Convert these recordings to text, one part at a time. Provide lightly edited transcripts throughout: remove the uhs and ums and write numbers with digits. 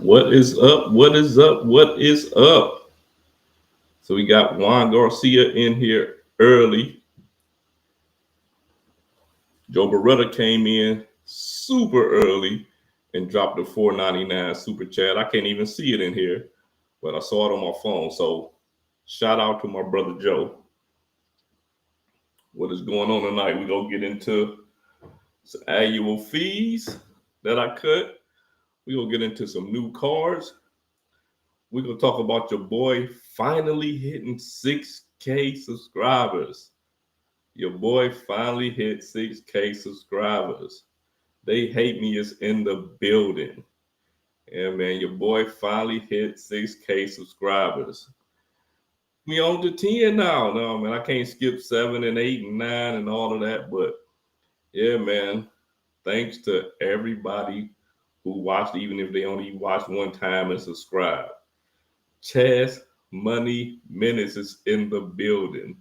What is up? What is up? What is up? So we got Juan Garcia in here early. Joe Beretta came in super early and dropped the $4.99 super chat. I can't even see it in here, but I saw it on my phone. So shout out to my brother Joe. What is going on tonight? We're going to get into some annual fees that I cut. We're going to get into some new cards. We're going to talk about your boy finally hitting 6K subscribers. Your boy finally hit 6K subscribers. They hate me is in the building. Yeah, man, your boy finally hit 6K subscribers. We on to 10 now. No, man, I can't skip 7 and 8 and 9 and all of that. But yeah, man, thanks to everybody who watched, even if they only watched one time and subscribed. Chaz Money Menace is in the building.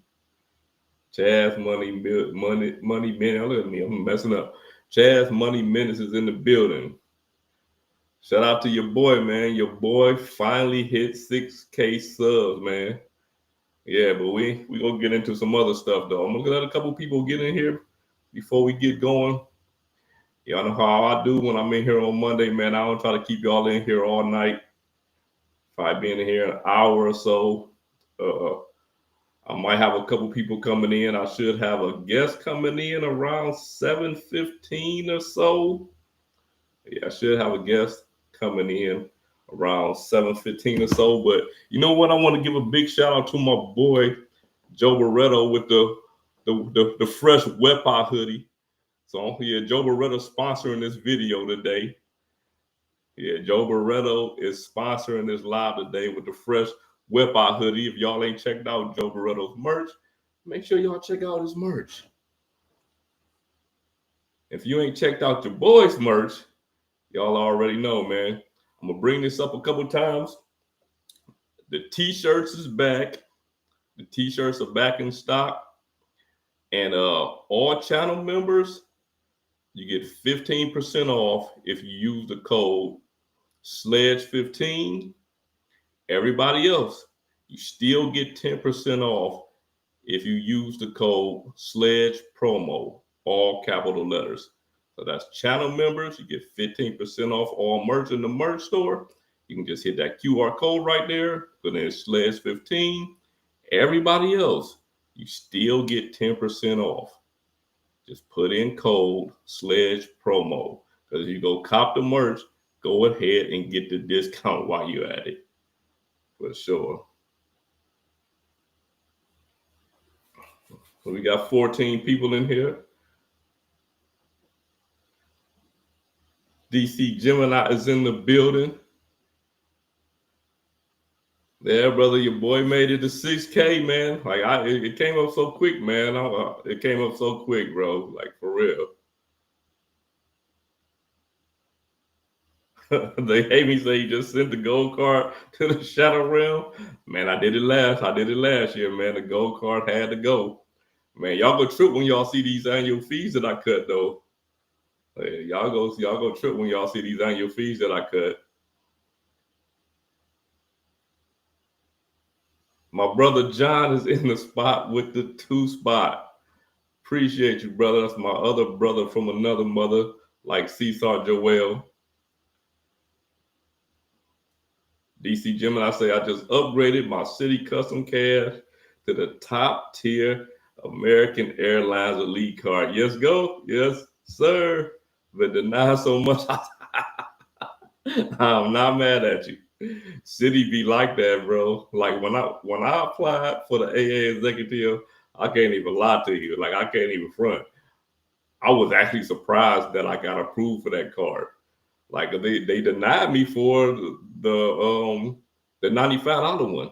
Chaz Money Menace. Look at me, I'm messing up. Chaz Money Menace is in the building. Shout out to your boy, man. Your boy finally hit 6K subs, man. Yeah, but we gonna get into some other stuff though. I'm gonna let a couple people get in here before we get going. Y'all know how I do when I'm in here on Monday, man. I don't try to keep y'all in here all night. If I be in here an hour or so, I might have a couple people coming in. I should have a guest coming in around 7:15 or so. Yeah, I should have a guest coming in around 7:15 or so. But you know what? I want to give a big shout out to my boy Joe Beretta with the fresh Wepa hoodie. So yeah, Joe Beretta sponsoring this video today. Yeah, Joe Beretta is sponsoring this live today with the fresh Wepa hoodie. If y'all ain't checked out Joe Beretta's merch, make sure y'all check out his merch. If you ain't checked out your boy's merch, y'all already know, man. I'm gonna bring this up a couple times. The t-shirts is back. The t-shirts are back in stock. And all channel members, you get 15% off if you use the code SLEDGE15. Everybody else, you still get 10% off if you use the code SLEDGEPROMO, all capital letters. So that's channel members. You get 15% off all merch in the merch store. You can just hit that QR code right there, put in SLEDGE15. Everybody else, you still get 10% off. Just put in code SLEDGEPROMO. Because if you go cop the merch, go ahead and get the discount while you're at it. For sure. So we got 14 people in here. DC Gemini is in the building. Yeah, brother, your boy made it to 6K, man. Like it came up so quick, man. It came up so quick, bro. Like for real. They hate me say you just sent the gold card to the Shadow Realm. Man, I did it last year, man. The gold card had to go. Man, y'all go trip when y'all see these annual fees that I cut, though. Hey, y'all go trip when y'all see these annual fees that I cut. My brother John is in the spot with the 2 spot. Appreciate you, brother. That's my other brother from another mother, like Cesar Joel. DC Gemini say, I just upgraded my city custom cash to the top tier American Airlines Elite card. Yes, go. Yes, sir. But deny so much. I'm not mad at you. City be like that, bro. Like when I applied for the AA executive, I can't even lie to you. Like I can't even front. I was actually surprised that I got approved for that card. Like they denied me for the $95 one.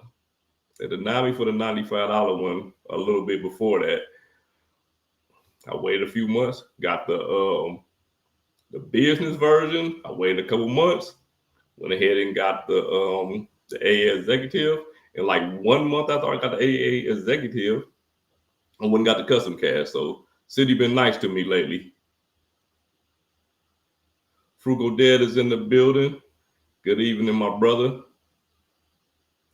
They denied me for the $95 one a little bit before that. I waited a few months, got the business version. I waited a couple months, went ahead and got the AA executive. And like 1 month after I got the AA executive, I went and got the custom cash. So City been nice to me lately. Frugal Dead is in the building. Good evening, my brother.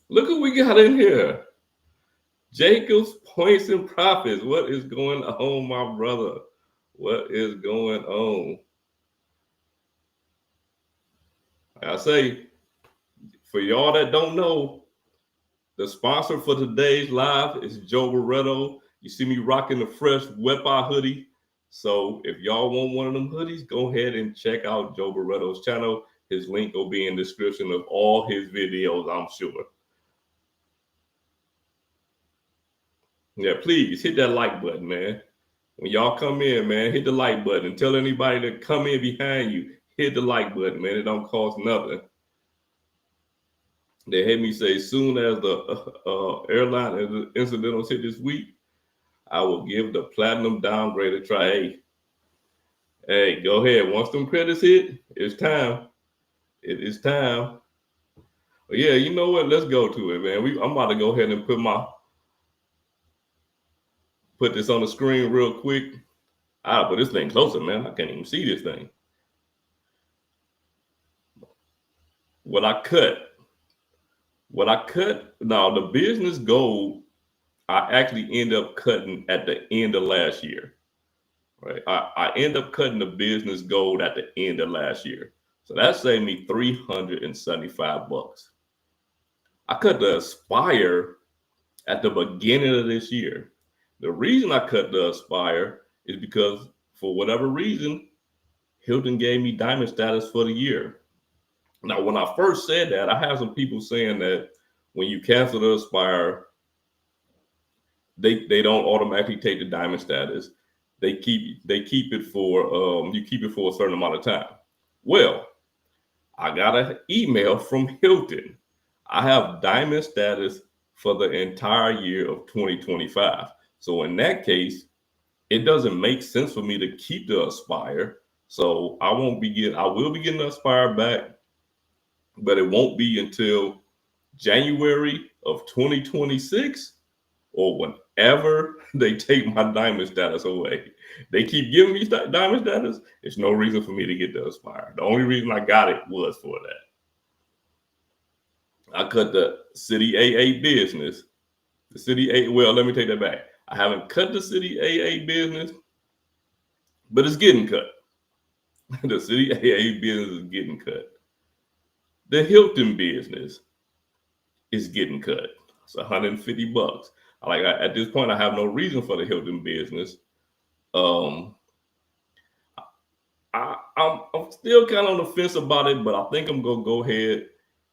Look who we got in here. Jacobs Points and Profits. What is going on, my brother? What is going on? I say, for y'all that don't know, the sponsor for today's live is Joe Barretto. You see me rocking the fresh Wet Eye hoodie. So if y'all want one of them hoodies, go ahead and check out Joe Barretto's channel. His link will be in the description of all his videos, I'm sure. Yeah, please hit that like button, man. When y'all come in, man, hit the like button and tell anybody to come in behind you. Hit the like button, man. It don't cost nothing. They had me say, soon as the airline incidentals hit this week, I will give the platinum downgrade a try. Hey, go ahead. Once them credits hit, it's time. It is time. But yeah, you know what? Let's go to it, man. I'm about to go ahead and put this on the screen real quick. I'll put this thing closer, man. I can't even see this thing. What I cut, now the business gold, I actually end up cutting at the end of last year. Right? I end up cutting the business gold at the end of last year. So that saved me $375. I cut the Aspire at the beginning of this year. The reason I cut the Aspire is because for whatever reason, Hilton gave me diamond status for the year. Now, when I first said that, I have some people saying that when you cancel the Aspire, they don't automatically take the diamond status. They keep it for you keep it for a certain amount of time. Well, I got an email from Hilton. I have diamond status for the entire year of 2025. So in that case, it doesn't make sense for me to keep the Aspire. So I will be getting the Aspire back, but it won't be until January of 2026 or whenever they take my diamond status away. They keep giving me diamond status. There's no reason for me to get the Aspire. The only reason I got it was for that. I cut the City AA business. The City AA, well, let me take that back. I haven't cut the City AA business, but it's getting cut. The City AA business is getting cut. The Hilton business is getting cut. It's $150. At this point, I have no reason for the Hilton business. I'm still kind of on the fence about it, but I think I'm gonna go ahead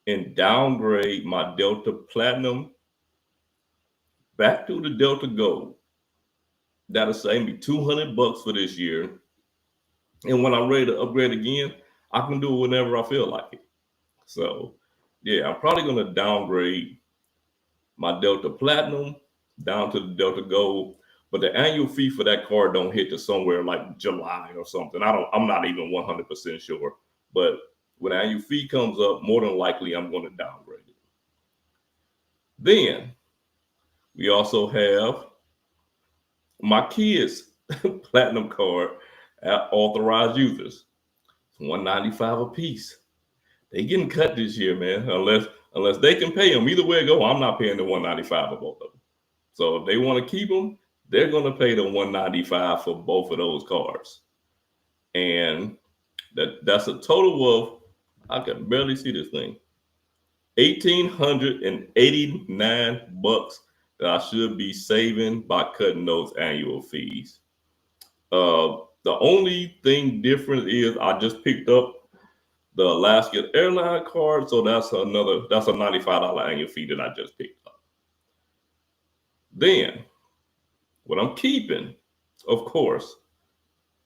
and downgrade my Delta Platinum back to the Delta Gold. That'll save me $200 for this year. And when I'm ready to upgrade again, I can do it whenever I feel like it. So yeah, I'm probably gonna downgrade my Delta Platinum down to the Delta Gold, but the annual fee for that card don't hit to somewhere like July or something. I'm not even 100% sure, but when the annual fee comes up, more than likely I'm going to downgrade it. Then we also have my kids' platinum card at authorized users. It's $195 a piece. They getting cut this year, man. Unless they can pay them. Either way it go, I'm not paying the $195 for both of them. So if they want to keep them, they're going to pay the $195 for both of those cards. And that's a total of, I can barely see this thing, $1,889 that I should be saving by cutting those annual fees. The only thing different is I just picked up the Alaska Airline card, so that's a $95 annual fee that I just picked up. Then, what I'm keeping, of course,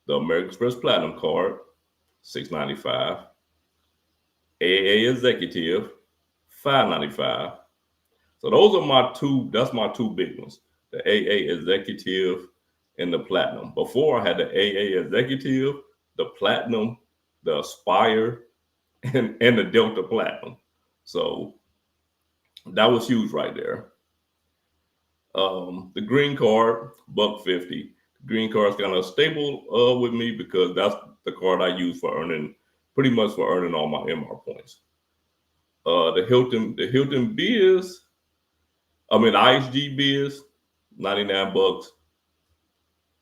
the American Express Platinum card, $695, AA Executive, $595. So those are that's my two big ones, the AA Executive and the Platinum. Before I had the AA Executive, the Platinum, the Aspire, and the Delta Platinum. So that was huge right there. The green card, $150. Green card's kind of stable with me because that's the card I use for earning all my MR points. The Hilton Biz, IHG Biz, $99.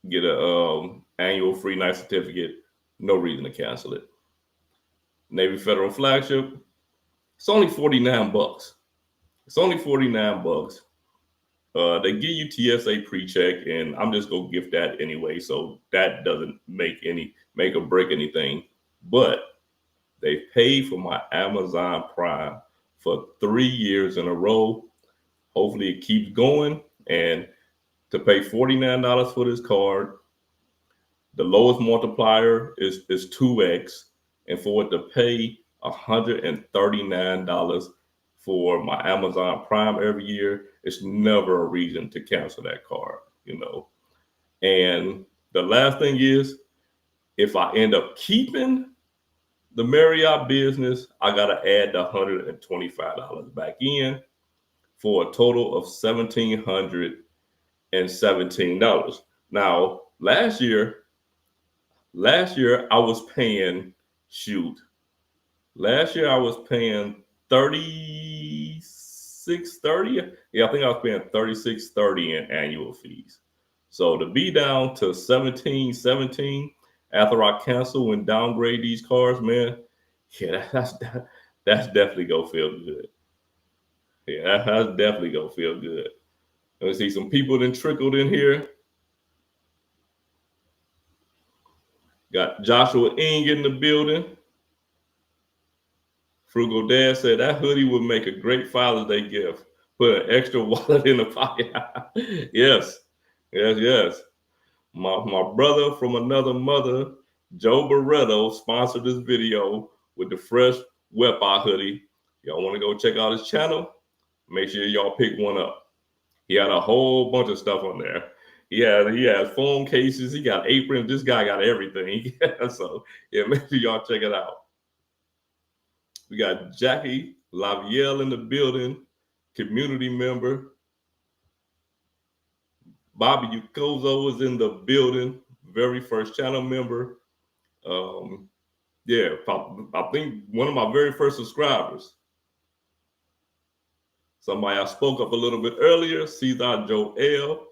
Get a annual free night certificate. No reason to cancel it. Navy Federal Flagship, it's only $49. It's only $49. They give you TSA pre-check, and I'm just gonna gift that anyway, so that doesn't make or break anything. But they paid for my Amazon Prime for 3 years in a row. Hopefully it keeps going. And to pay $49 for this card, the lowest multiplier is 2x, and for it to pay $139 for my Amazon Prime every year, it's never a reason to cancel that card, And the last thing is, if I end up keeping the Marriott Business, I got to add the $125 back in for a total of $1,717. Now, last year I was paying, last year I was paying $36.30. Yeah, I think I was paying $36.30 in annual fees. So to be down to $17.17 after I cancel and downgrade these cards, man, yeah, that's definitely gonna feel good. Yeah, that's definitely gonna feel good. Let me see, some people then trickled in here. Got Joshua Ing in the building. Frugal Dad said that hoodie would make a great Father's Day gift. Put an extra wallet in the pocket. Yes. My brother from another mother, Joe Barretto, sponsored this video with the fresh Wepa hoodie. Y'all want to go check out his channel? Make sure y'all pick one up. He had a whole bunch of stuff on there. He has phone cases. He got aprons. This guy got everything. So yeah, make sure y'all check it out. We got Jackie Lavalier in the building, community member. Bobby Ukozo is in the building, very first channel member. I think one of my very first subscribers. Somebody I spoke up a little bit earlier, Cesar Joel.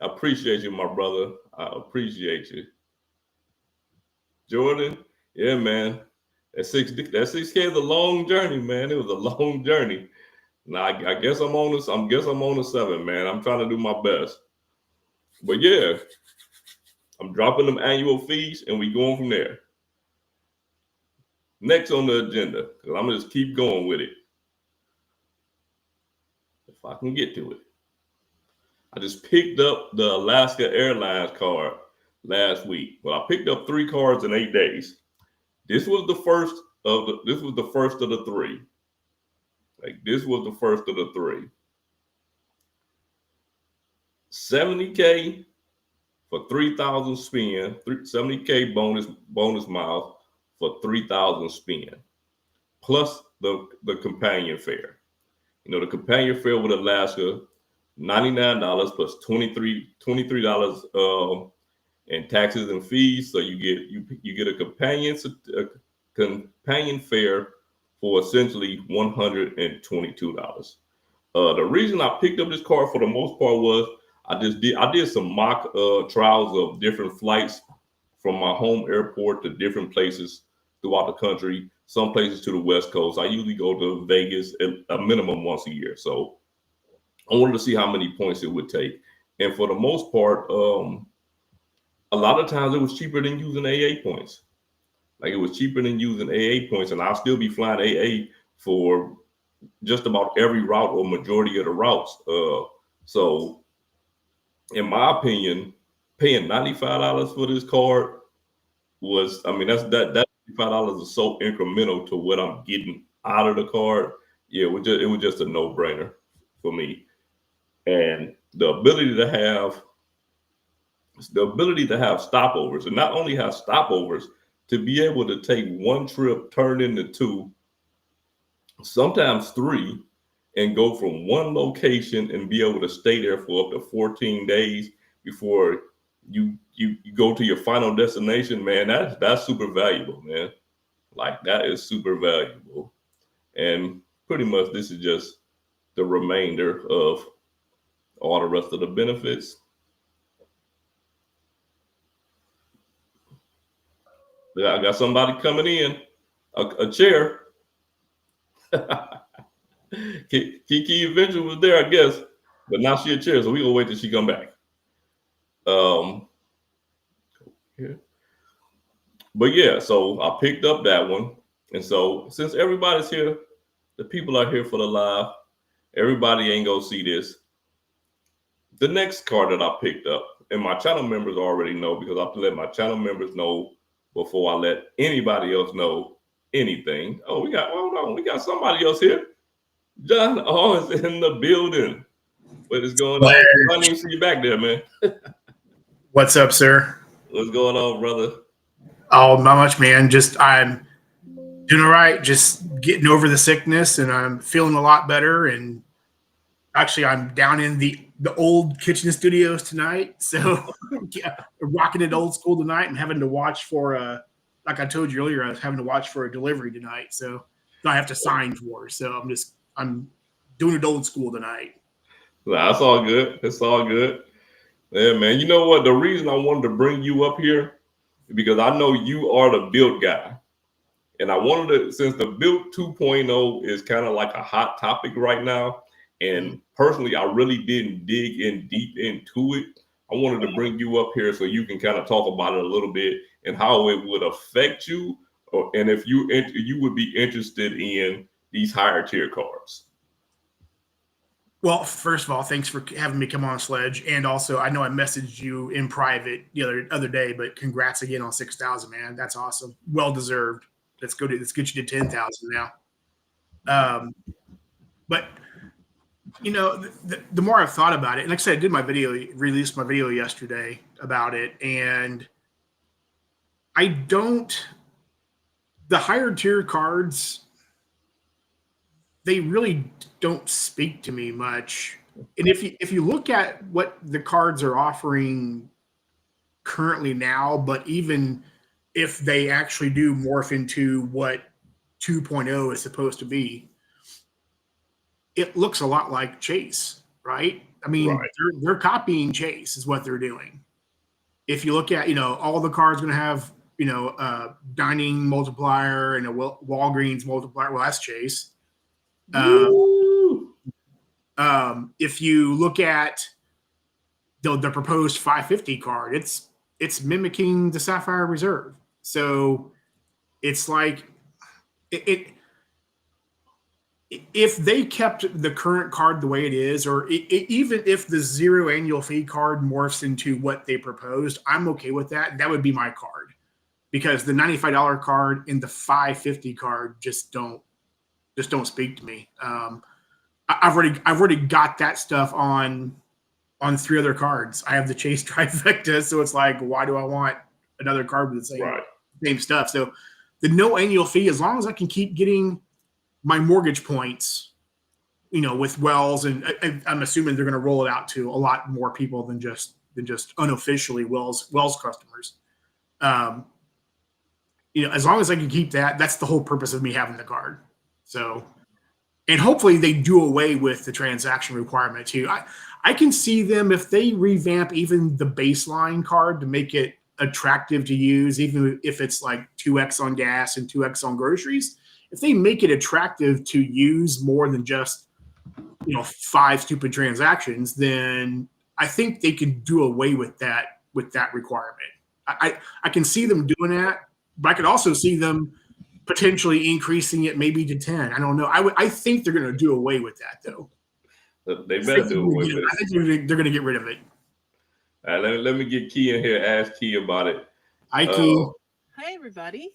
I appreciate you, my brother. I appreciate you. Jordan, yeah, man. That 6K is a long journey, man. It was a long journey. Now I guess I'm on this. I'm on the 7, man. I'm trying to do my best. But yeah, I'm dropping them annual fees and we going from there. Next on the agenda, because I'm gonna just keep going with it. If I can get to it. I just picked up the Alaska Airlines card last week. Well, I picked up 3 cards in 8 days. This was the first of the 3. This was the first of the 3. 70K for 3,000 spin, 70K bonus miles for 3,000 spin, plus the companion fare. The companion fare with Alaska, $99 plus $23 in taxes and fees. So you get a companion fare for essentially $122. The reason I picked up this card for the most part was I did some mock trials of different flights from my home airport to different places throughout the country, some places to the West Coast. I usually go to Vegas at a minimum once a year. So I wanted to see how many points it would take. And for the most part, a lot of times it was cheaper than using AA points. It was cheaper than using AA points, and I'll still be flying AA for just about every route or majority of the routes. So in my opinion, paying $95 for this card was, that $95 is so incremental to what I'm getting out of the card. Yeah, it was just a no-brainer for me. And the ability to have stopovers, and not only have stopovers, to be able to take one trip, turn into 2, sometimes 3, and go from one location and be able to stay there for up to 14 days before you go to your final destination, man, that's super valuable, man. That is super valuable. And pretty much this is just the remainder of all the rest of the benefits. I got somebody coming in, a chair. Kiki eventually was there, I guess, but now she a chair, so we gonna wait till she come back. Yeah. But yeah, so I picked up that one, and so since everybody's here, the people are here for the live. Everybody ain't gonna see this. The next card that I picked up, and my channel members already know because I have to let my channel members know before I let anybody else know anything. Oh, we got somebody else here. John is in the building. What is going on? I didn't even see you back there, man. What's up, sir? What's going on, brother? Oh, not much, man. Just I'm doing all right. Just getting over the sickness, and I'm feeling a lot better. And actually, I'm down in the old kitchen studios tonight, so yeah, rocking it old school tonight. And having to watch for like I told you earlier, I was having to watch for a delivery tonight, so I have to sign for. So I'm doing it old school tonight. That's all good. It's all good. Yeah, man. You know what? The reason I wanted to bring you up here is because I know you are the Bilt guy. And I wanted to, since the Bilt 2.0 is kind of like a hot topic right now, and personally, I really didn't dig in deep into it. I wanted to bring you up here so you can kind of talk about it a little bit and how it would affect you, and if you would be interested in these higher tier cards. Well, first of all, thanks for having me come on, Sledge. And also, I know I messaged you in private the other day, but congrats again on 6,000, man. That's awesome. Well deserved. Let's get you to 10,000 now. But you know, the more I've thought about it, and like I said, I released my video yesterday about it, and the higher tier cards, they really don't speak to me much. And if you look at what the cards are offering currently now, but even if they actually do morph into what 2.0 is supposed to be, it looks a lot like Chase, right? I mean, right. They're copying Chase is what they're doing. If you look at, all the cards going to have, dining multiplier and a Walgreens multiplier. Well, that's Chase. If you look at the proposed 550 card, it's mimicking the Sapphire Reserve. So it's like if they kept the current card the way it is, or even if the 0 annual fee card morphs into what they proposed, I'm okay with that. That would be my card, because the $95 card and the 550 card just don't speak to me. I've already got that stuff on 3 other cards. I have the Chase trifecta, so it's like, why do I want another card with the same stuff? So the no annual fee, as long as I can keep getting my mortgage points, with Wells, and I'm assuming they're going to roll it out to a lot more people than just unofficially Wells customers. As long as I can keep that, that's the whole purpose of me having the card. So, and hopefully they do away with the transaction requirement too. I can see them, if they revamp even the baseline card to make it attractive to use, even if it's like 2x on gas and 2x on groceries. If they make it attractive to use more than just 5 stupid transactions, then I think they can do away with that requirement. I can see them doing that, but I could also see them potentially increasing it maybe to 10. I don't know. I think they're going to do away with that, though. They better do away with it. I think they're going to get rid of it. All right, let me get Key in here. Ask Key about it. Hi, Key. Hi, everybody.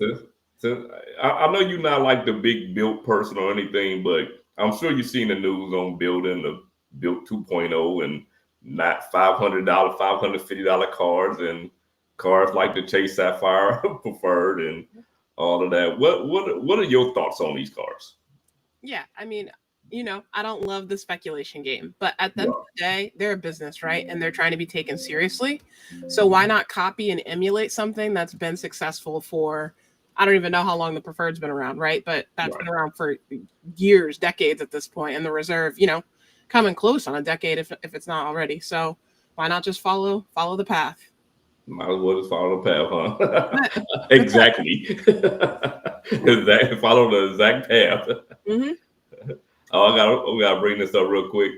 So I know you're not like the big Bilt person or anything, but I'm sure you've seen the news on building the Bilt 2.0 and not $500, $550 cards, and cards like the Chase Sapphire Preferred and all of that. What are your thoughts on these cards? Yeah, I mean, I don't love the speculation game, but at the end of the day, they're a business, right? And they're trying to be taken seriously. So why not copy and emulate something that's been successful for, I don't even know how long the preferred's been around, right? But that's been around for years, decades at this point, and the reserve, coming close on a decade if it's not already. So why not just follow the path? Might as well just follow the path, huh? Exactly. Follow the exact path. Mm-hmm. Oh, I gotta bring this up real quick.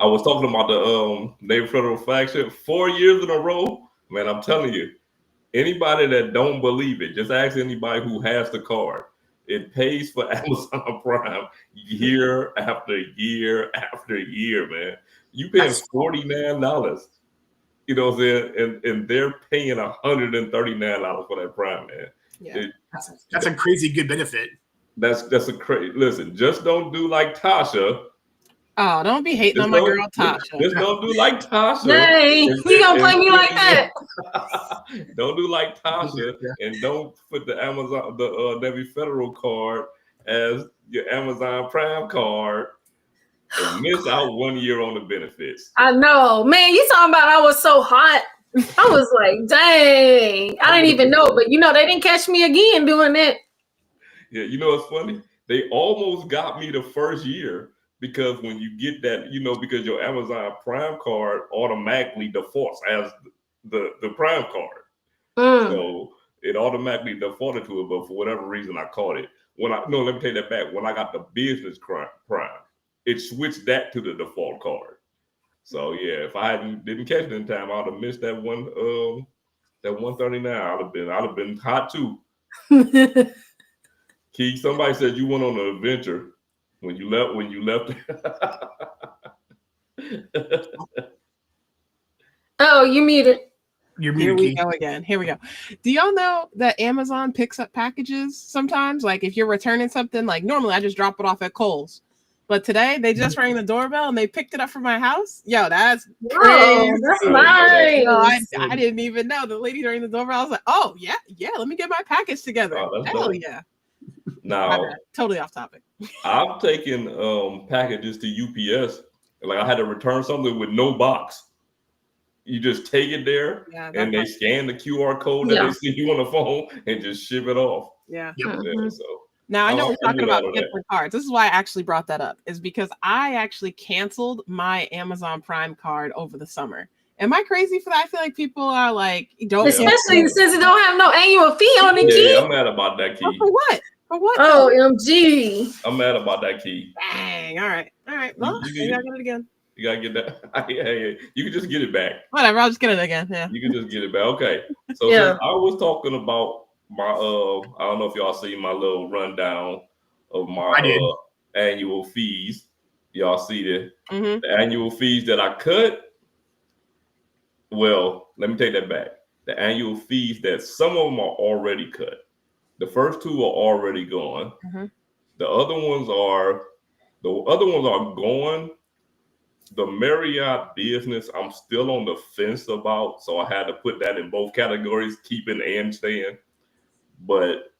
I was talking about the Navy Federal flagship 4 years in a row. Man, I'm telling you, anybody that don't believe it, just ask anybody who has the card. It pays for Amazon Prime year after year after year, man. You paying $49. You know what I'm saying? And they're paying $139 for that Prime, man. Yeah. That's a crazy good benefit. That's a crazy. Listen, just don't do like Tasha. Oh, don't be hating on my girl Tasha. Just don't do like Tasha. Dang, you gonna play me like that? Don't do like Tasha, and don't put the Navy Federal card as your Amazon Prime card, and miss out 1 year on the benefits. I know, man. You talking about I was so hot? I was like, dang, I didn't even know, but they didn't catch me again doing that. Yeah, you know what's funny? They almost got me the first year. Because when you get that, because your Amazon Prime card automatically defaults as the Prime card. So it automatically defaulted to it, but for whatever reason I caught it. Let me take that back. When I got the business Prime, it switched that to the default card. So yeah, if I didn't catch it in time, I'd have missed that one that 139. I'd have been hot too. Key, somebody said you went on an adventure. When you left. Oh, you muted. You're Here muted. we go again. Here we go. Do y'all know that Amazon picks up packages sometimes? Like if you're returning something, like normally I just drop it off at Kohl's. But today they just rang the doorbell and they picked it up from my house. Yo, that's crazy. That's nice. I didn't even know. The lady rang the doorbell. I was like, oh, yeah, let me get my package together. Oh, Hell dope. yeah. Now, totally off topic. I've taken packages to UPS. Like I had to return something with no box. You just take it there and they scan the QR code that they see you on the phone and just ship it off. Yeah. So now I know we're talking about different cards. This is why I actually brought that up, is because I actually canceled my Amazon Prime card over the summer. Am I crazy for that? I feel like people are like, don't. Especially since it don't have no annual fee on the key. Yeah, I'm mad about that key. Oh, for what? For what? OMG. I'm mad about that key. Dang. All right. Well, maybe I'll get it again. You gotta get that. Yeah. You can just get it back. Whatever. I'll just get it again. Yeah. You can just get it back. Okay. So since I was talking about my I don't know if y'all see my little rundown of my annual fees. Y'all see the annual fees that I cut. Well, let me take that back. The annual fees that some of them are already cut. The first two are already gone. The other ones are gone. The Marriott business, I'm still on the fence about, so I had to put that in both categories, keeping and staying. But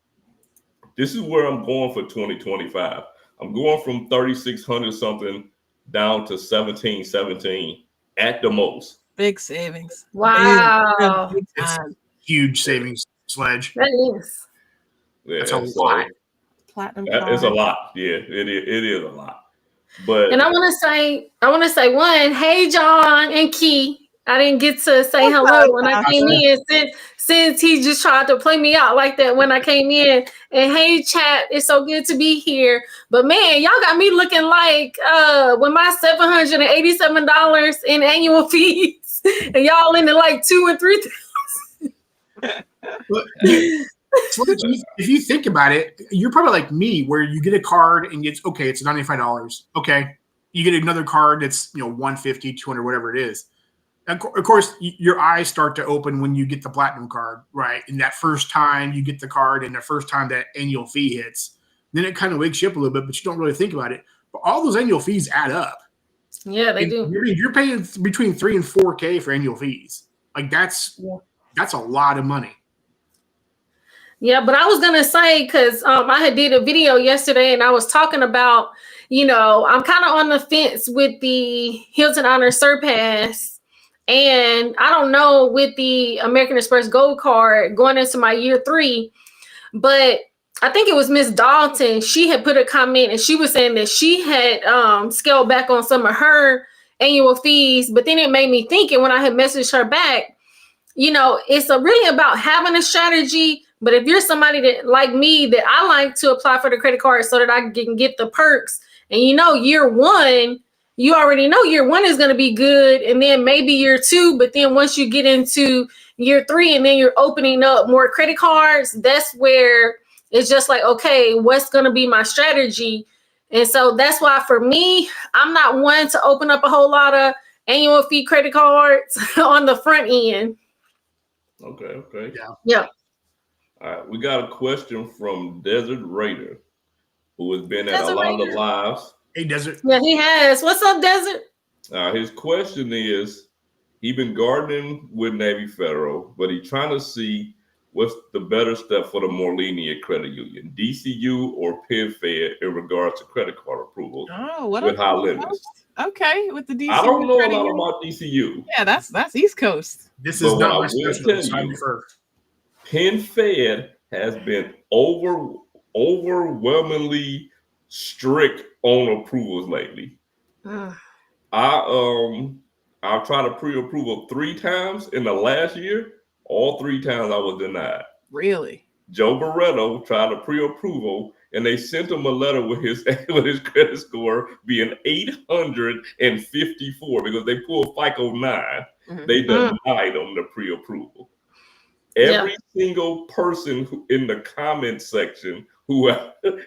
this is where I'm going for 2025. I'm going from 3,600 something down to 1,717 at the most. Big savings. Wow. Huge savings, Sledge. That is. Yeah, that's a lot. Platinum it's a lot. Yeah, it is a lot. But and I want to say one, hey John and Key. I didn't get to say hello when I came in since he just tried to play me out like that when I came in. And hey chat, it's so good to be here. But man, y'all got me looking like with my $787 in annual fees, and y'all in the like 2,000 and 3,000. If you think about it, you're probably like me, where you get a card and it's $95. Okay, you get another card that's $150, $200, whatever it is. And of course, your eyes start to open when you get the platinum card, right? And that first time you get the card, and the first time that annual fee hits, then it kind of wakes you up a little bit, but you don't really think about it. But all those annual fees add up. Yeah, they do. You're paying between $3,000 and $4,000 for annual fees. Like that's a lot of money. Yeah, but I was gonna say, because I had did a video yesterday and I was talking about, I'm kind of on the fence with the Hilton Honor Surpass, and I don't know with the American Express Gold card going into my year 3. but I think it was Miss Dalton. She had put a comment and she was saying that she had scaled back on some of her annual fees, but then it made me think, and when I had messaged her back, it's really about having a strategy. But if you're somebody that, like me, that I like to apply for the credit card so that I can get the perks, and year one, you already know year one is going to be good, and then maybe year two, but then once you get into year three and then you're opening up more credit cards, that's where it's just like, okay, what's going to be my strategy? And so that's why for me, I'm not one to open up a whole lot of annual fee credit cards on the front end. Okay. Yeah. All right, we got a question from Desert Raider, who has been at Desert a lot Raider. of the lives. Hey, Desert. Yeah, he has. What's up, Desert? His question is, he been gardening with Navy Federal, but he trying to see what's the better step for the more lenient credit union, DCU or PenFed, in regards to credit card approvals with high limits. Okay, with the DCU. I don't know a lot about DCU. Yeah, that's East Coast. This is not my specialty. PenFed has been overwhelmingly strict on approvals lately. I've tried a pre-approval 3 times in the last year. All 3 times I was denied. Really? Joe Barretto tried a pre-approval, and they sent him a letter with his credit score being 854 because they pulled FICO 9. Mm-hmm. They denied him the pre-approval. Every single person in the comment section who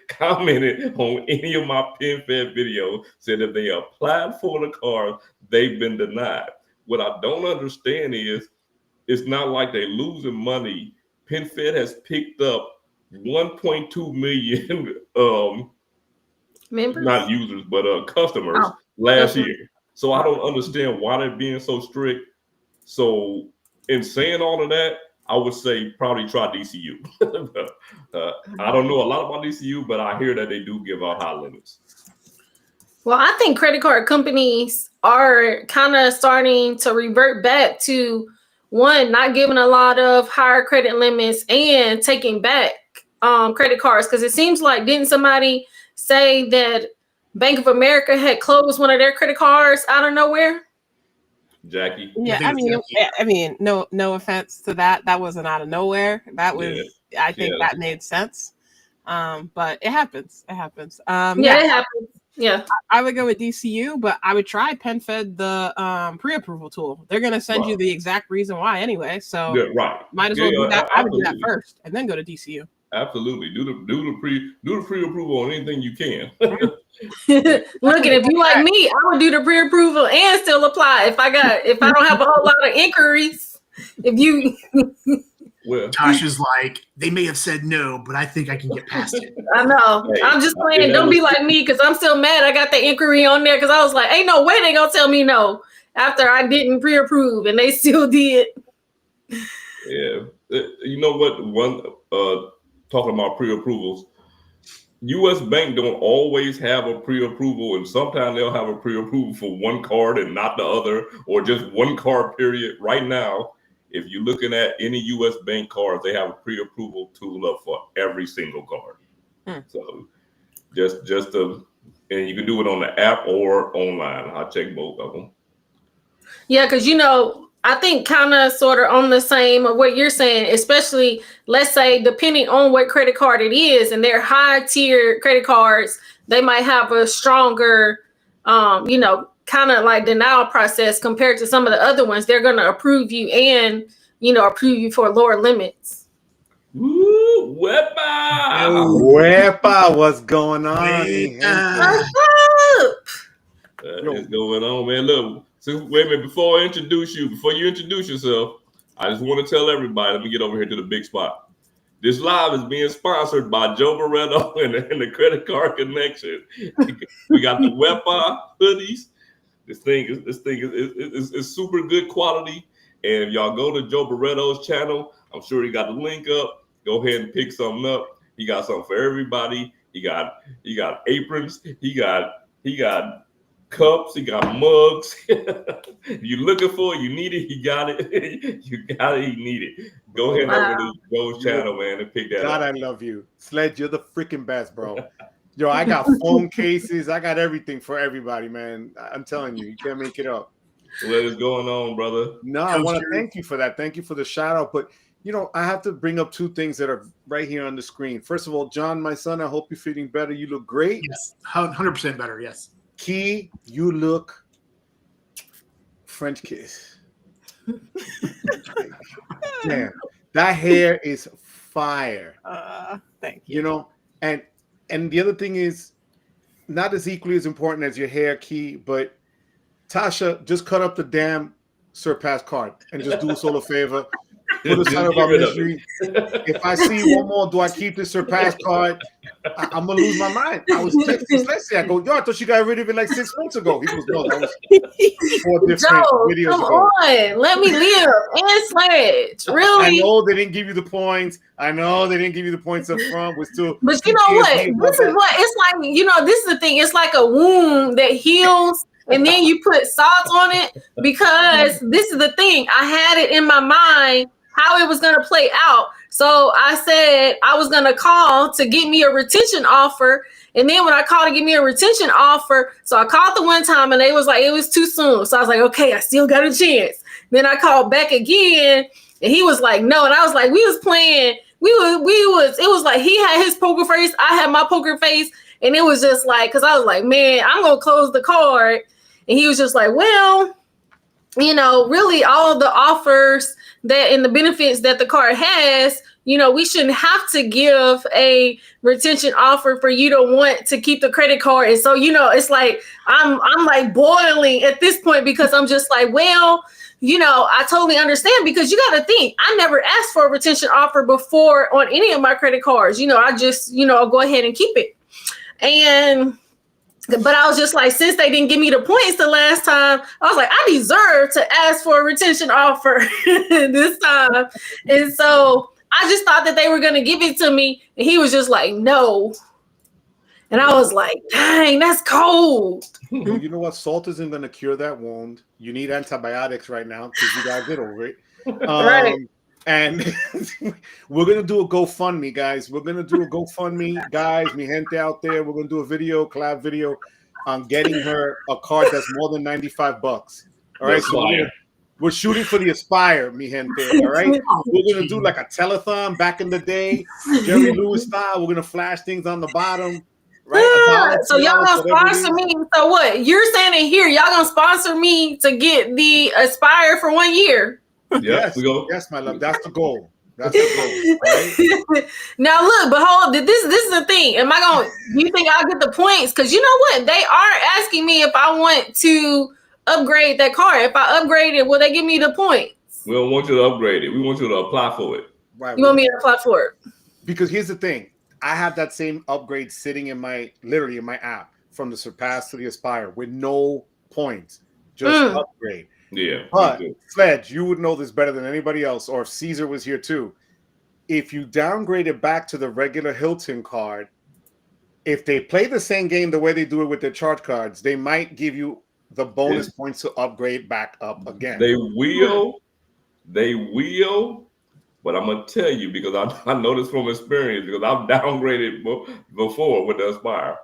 commented on any of my PenFed videos said if they applied for the card, they've been denied. What I don't understand is it's not like they're losing money. PenFed has picked up 1.2 million members, not users, but customers last year. So I don't understand why they're being so strict. So in saying all of that, I would say probably try DCU. I don't know a lot about DCU, but I hear that they do give out high limits. Well, I think credit card companies are kind of starting to revert back to, one, not giving a lot of higher credit limits and taking back credit cards. Because it seems like, didn't somebody say that Bank of America had closed one of their credit cards out of nowhere? Jackie. Yeah, I mean, no offense to that. That wasn't out of nowhere. That was, I think that made sense. But it happens. It happens. It happens. Yeah, I would go with DCU, but I would try PenFed, the pre-approval tool. They're gonna send you the exact reason why anyway. So might as well do that. I would do that first and then go to DCU. Absolutely. Do the pre-approval on anything you can. Look, if you like me, I would do the pre-approval and still apply if I don't have a whole lot of inquiries. If you Tasha's like, they may have said no, but I think I can get past it. I know. Hey, I'm just playing. Don't be like me, because I'm still mad I got the inquiry on there, because I was like, ain't no way they gonna tell me no after I didn't pre-approve, and they still did. Yeah. You know what? Talking about pre-approvals, U.S. Bank don't always have a pre-approval, and sometimes they'll have a pre-approval for one card and not the other, or just one card period. Right now, if you're looking at any U.S. Bank cards, they have a pre-approval tool up for every single card. So and you can do it on the app or online. I check both of them. Yeah, because I think kind of sort of on the same of what you're saying, especially, let's say, depending on what credit card it is, and they're high tier credit cards, they might have a stronger, kind of like denial process compared to some of the other ones. They're going to approve you and, approve you for lower limits. Woo, Wepa, what's going on? What's up? What's going on, man? Look. So wait a minute, before you introduce yourself, I just want to tell everybody, let me get over here to the big spot. This live is being sponsored by Joe Barretto and the Credit Card Connection. We got the Wepa hoodies. This thing is super good quality. And if y'all go to Joe Barretto's channel, I'm sure he got the link up. Go ahead and pick something up. He got something for everybody. He got aprons. He got cups, he got mugs. You looking for it, you need it, you got it. You got it, you need it. Go ahead over to Joe's channel, man, and pick that God, up. I love you. Sledge, you're the freaking best, bro. Yo, I got phone cases. I got everything for everybody, man. I'm telling you, you can't make it up. What is going on, brother? No, I want to thank you for that. Thank you for the shout out. But, you know, I have to bring up two things that are right here on the screen. First of all, John, my son, I hope you're feeling better. You look great. Yes, 100% better. Yes. Key, you look French kiss. Damn, that hair is fire. Thank you. You know, and the other thing is not as equally as important as your hair, Key, but Tasha, just cut up the damn Surpass card and just do us all a favor. Put us out of our misery. If I see one more, do I keep the Surpass card? I'm gonna lose my mind. I was texting Leslie. I go, yo, I thought you got rid of it like 6 months ago. He goes, no, that was 4 different videos come ago. on, let me live and Sledge. Really? I know they didn't give you the points. I know they didn't give you the points up front. We're still, but you know what? This is what it's like. You know, this is the thing. It's like a wound that heals, and then you put salt on it, because this is the thing. I had it in my mind how it was going to play out. So I said I was going to call to get me a retention offer. And then when I called to get me a retention offer, so I called the one time and they was like, it was too soon. So I was like, okay, I still got a chance. Then I called back again and he was like, no. And I was like, we was playing. It was like he had his poker face. I had my poker face. And it was just like, because I was like, man, I'm going to close the card. And he was just like, well, you know, really all the offers that and the benefits that the card has, you know, we shouldn't have to give a retention offer for you to want to keep the credit card. And so, you know, it's like I'm like boiling at this point, because I'm just like, well, you know, I totally understand, because you got to think, I never asked for a retention offer before on any of my credit cards. You know, I just, you know, I'll go ahead and keep it. But I was just like, since they didn't give me the points the last time, I was like, I deserve to ask for a retention offer this time. And so I just thought that they were going to give it to me. And he was just like, no. And I was like, dang, that's cold. Well, you know what? Salt isn't going to cure that wound. You need antibiotics right now because you got to get over it. Right. And we're going to do a GoFundMe, guys. We're going to do a GoFundMe, guys. Mi gente out there. We're going to do a video, collab video on getting her a card that's more than $95. All right. So we're shooting for the Aspire, mi gente. All right. We're going to do like a telethon back in the day, Jerry Lewis style. We're going to flash things on the bottom. Right? So y'all gonna sponsor me. So what? You're saying here, y'all gonna sponsor me to get the Aspire for 1 year. Yes, yes, my love. That's the goal. That's the goal. Right? Now look, behold, this is the thing. Am I going? You think I'll get the points? Because you know what? They are asking me if I want to upgrade that car. If I upgrade it, will they give me the points? We don't want you to upgrade it. We want you to apply for it. Right. You want me to apply for it? Because here's the thing. I have that same upgrade sitting in literally in my app from the Surpass to the Aspire with no points. Just upgrade. Yeah. But Sledge, you would know this better than anybody else, or if Caesar was here too. If you downgrade it back to the regular Hilton card, if they play the same game the way they do it with their charge cards, they might give you the bonus points to upgrade back up again. They will, but I'm gonna tell you, because I know this from experience, because I've downgraded before with the Aspire.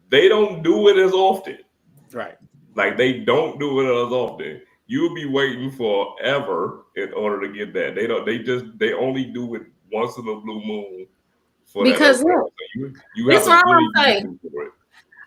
They don't do it as often. Right. Like they don't do it as often. You'll be waiting forever in order to get that. They only do it once in a blue moon. Because look, that's what I'm saying.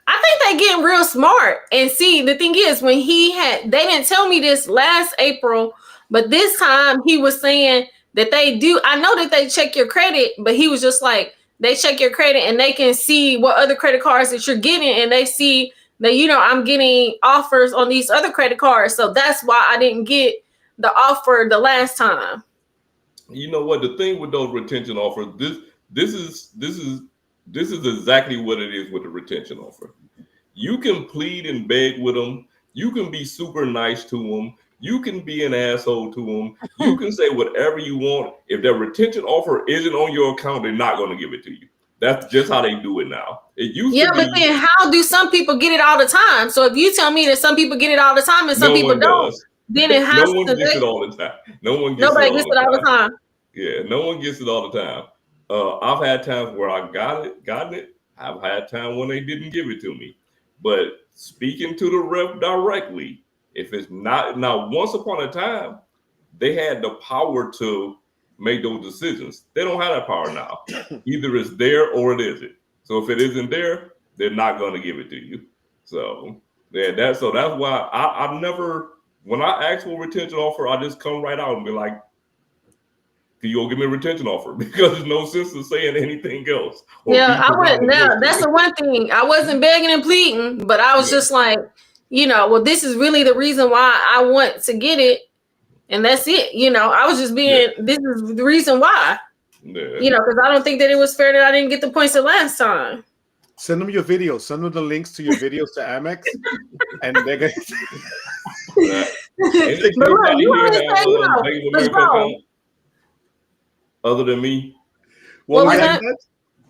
I think they getting real smart. And see, the thing is, when they didn't tell me this last April, but this time he was saying that they do. I know that they check your credit, but he was just like, they check your credit and they can see what other credit cards that you're getting, and they see that, you know, I'm getting offers on these other credit cards. So that's why I didn't get the offer the last time. You know what? The thing with those retention offers, this is exactly what it is with the retention offer. You can plead and beg with them. You can be super nice to them. You can be an asshole to them. You can say whatever you want. If their retention offer isn't on your account, they're not going to give it to you. That's just how they do it now. It used Yeah, to be. but then how do some people get it all the time? So if you tell me that some people get it all the time and some people don't, then it has no one to. gets it all the time. Nobody gets it all the time. Yeah, no one gets it all the time. I've had times where I gotten it. I've had times when they didn't give it to me. But speaking to the rep directly, if it's not now, once upon a time, they had the power to make those decisions. They don't have that power now. Either it's there or it isn't. So if it isn't there, they're not going to give it to you. So yeah, that's why I never, when I ask for a retention offer, I just come right out and be like, "Can you go give me a retention offer?" Because there's no sense in saying anything else. Yeah, I wouldn't. Now that's the one thing. I wasn't begging and pleading, but I was just like, well, this is really the reason why I want to get it, and that's it. I was just being. This is the reason why. Yeah. Because I don't think that it was fair that I didn't get the points the last time. Send them your videos. Send them the links to your videos to Amex, and they're gonna. Other than me, what was that?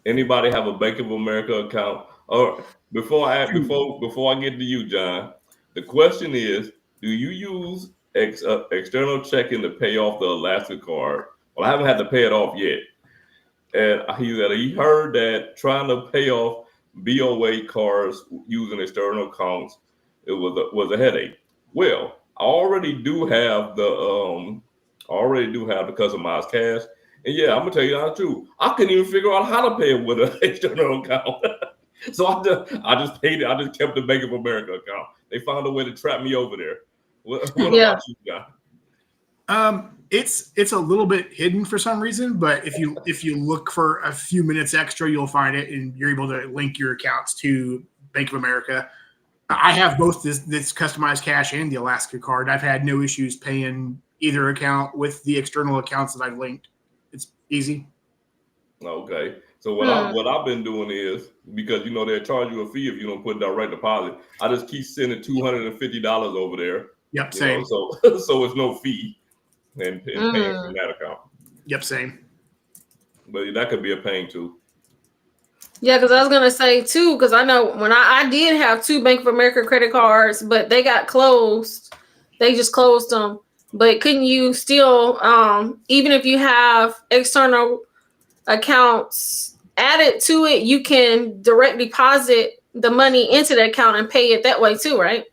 Anybody have a Bank of America account? Or before I get to you, John, the question is: do you use external checking to pay off the Alaska card? Well, I haven't had to pay it off yet, and he heard that trying to pay off BOA cards using external accounts was a headache. Well, I already do have the customized cash. And yeah, I'm gonna tell you the truth. I couldn't even figure out how to pay it with an external account. So I just paid it. I just kept the Bank of America account. They found a way to trap me over there. What about you, John? It's a little bit hidden for some reason, but if you look for a few minutes extra, you'll find it, and you're able to link your accounts to Bank of America. I have both this customized cash and the Alaska card. I've had no issues paying either account with the external accounts that I've linked. It's easy. Okay. So what I've been doing is, because they'll charge you a fee if you don't put direct deposit, I just keep sending $250 over there. Yep, same. So it's no fee and paying from that account. Yep, same. But that could be a pain too. Yeah, because I was gonna say too, because I know when I did have 2 Bank of America credit cards, but they got closed. They just closed them. But couldn't you still, even if you have external accounts added to it, you can direct deposit the money into the account and pay it that way too, right?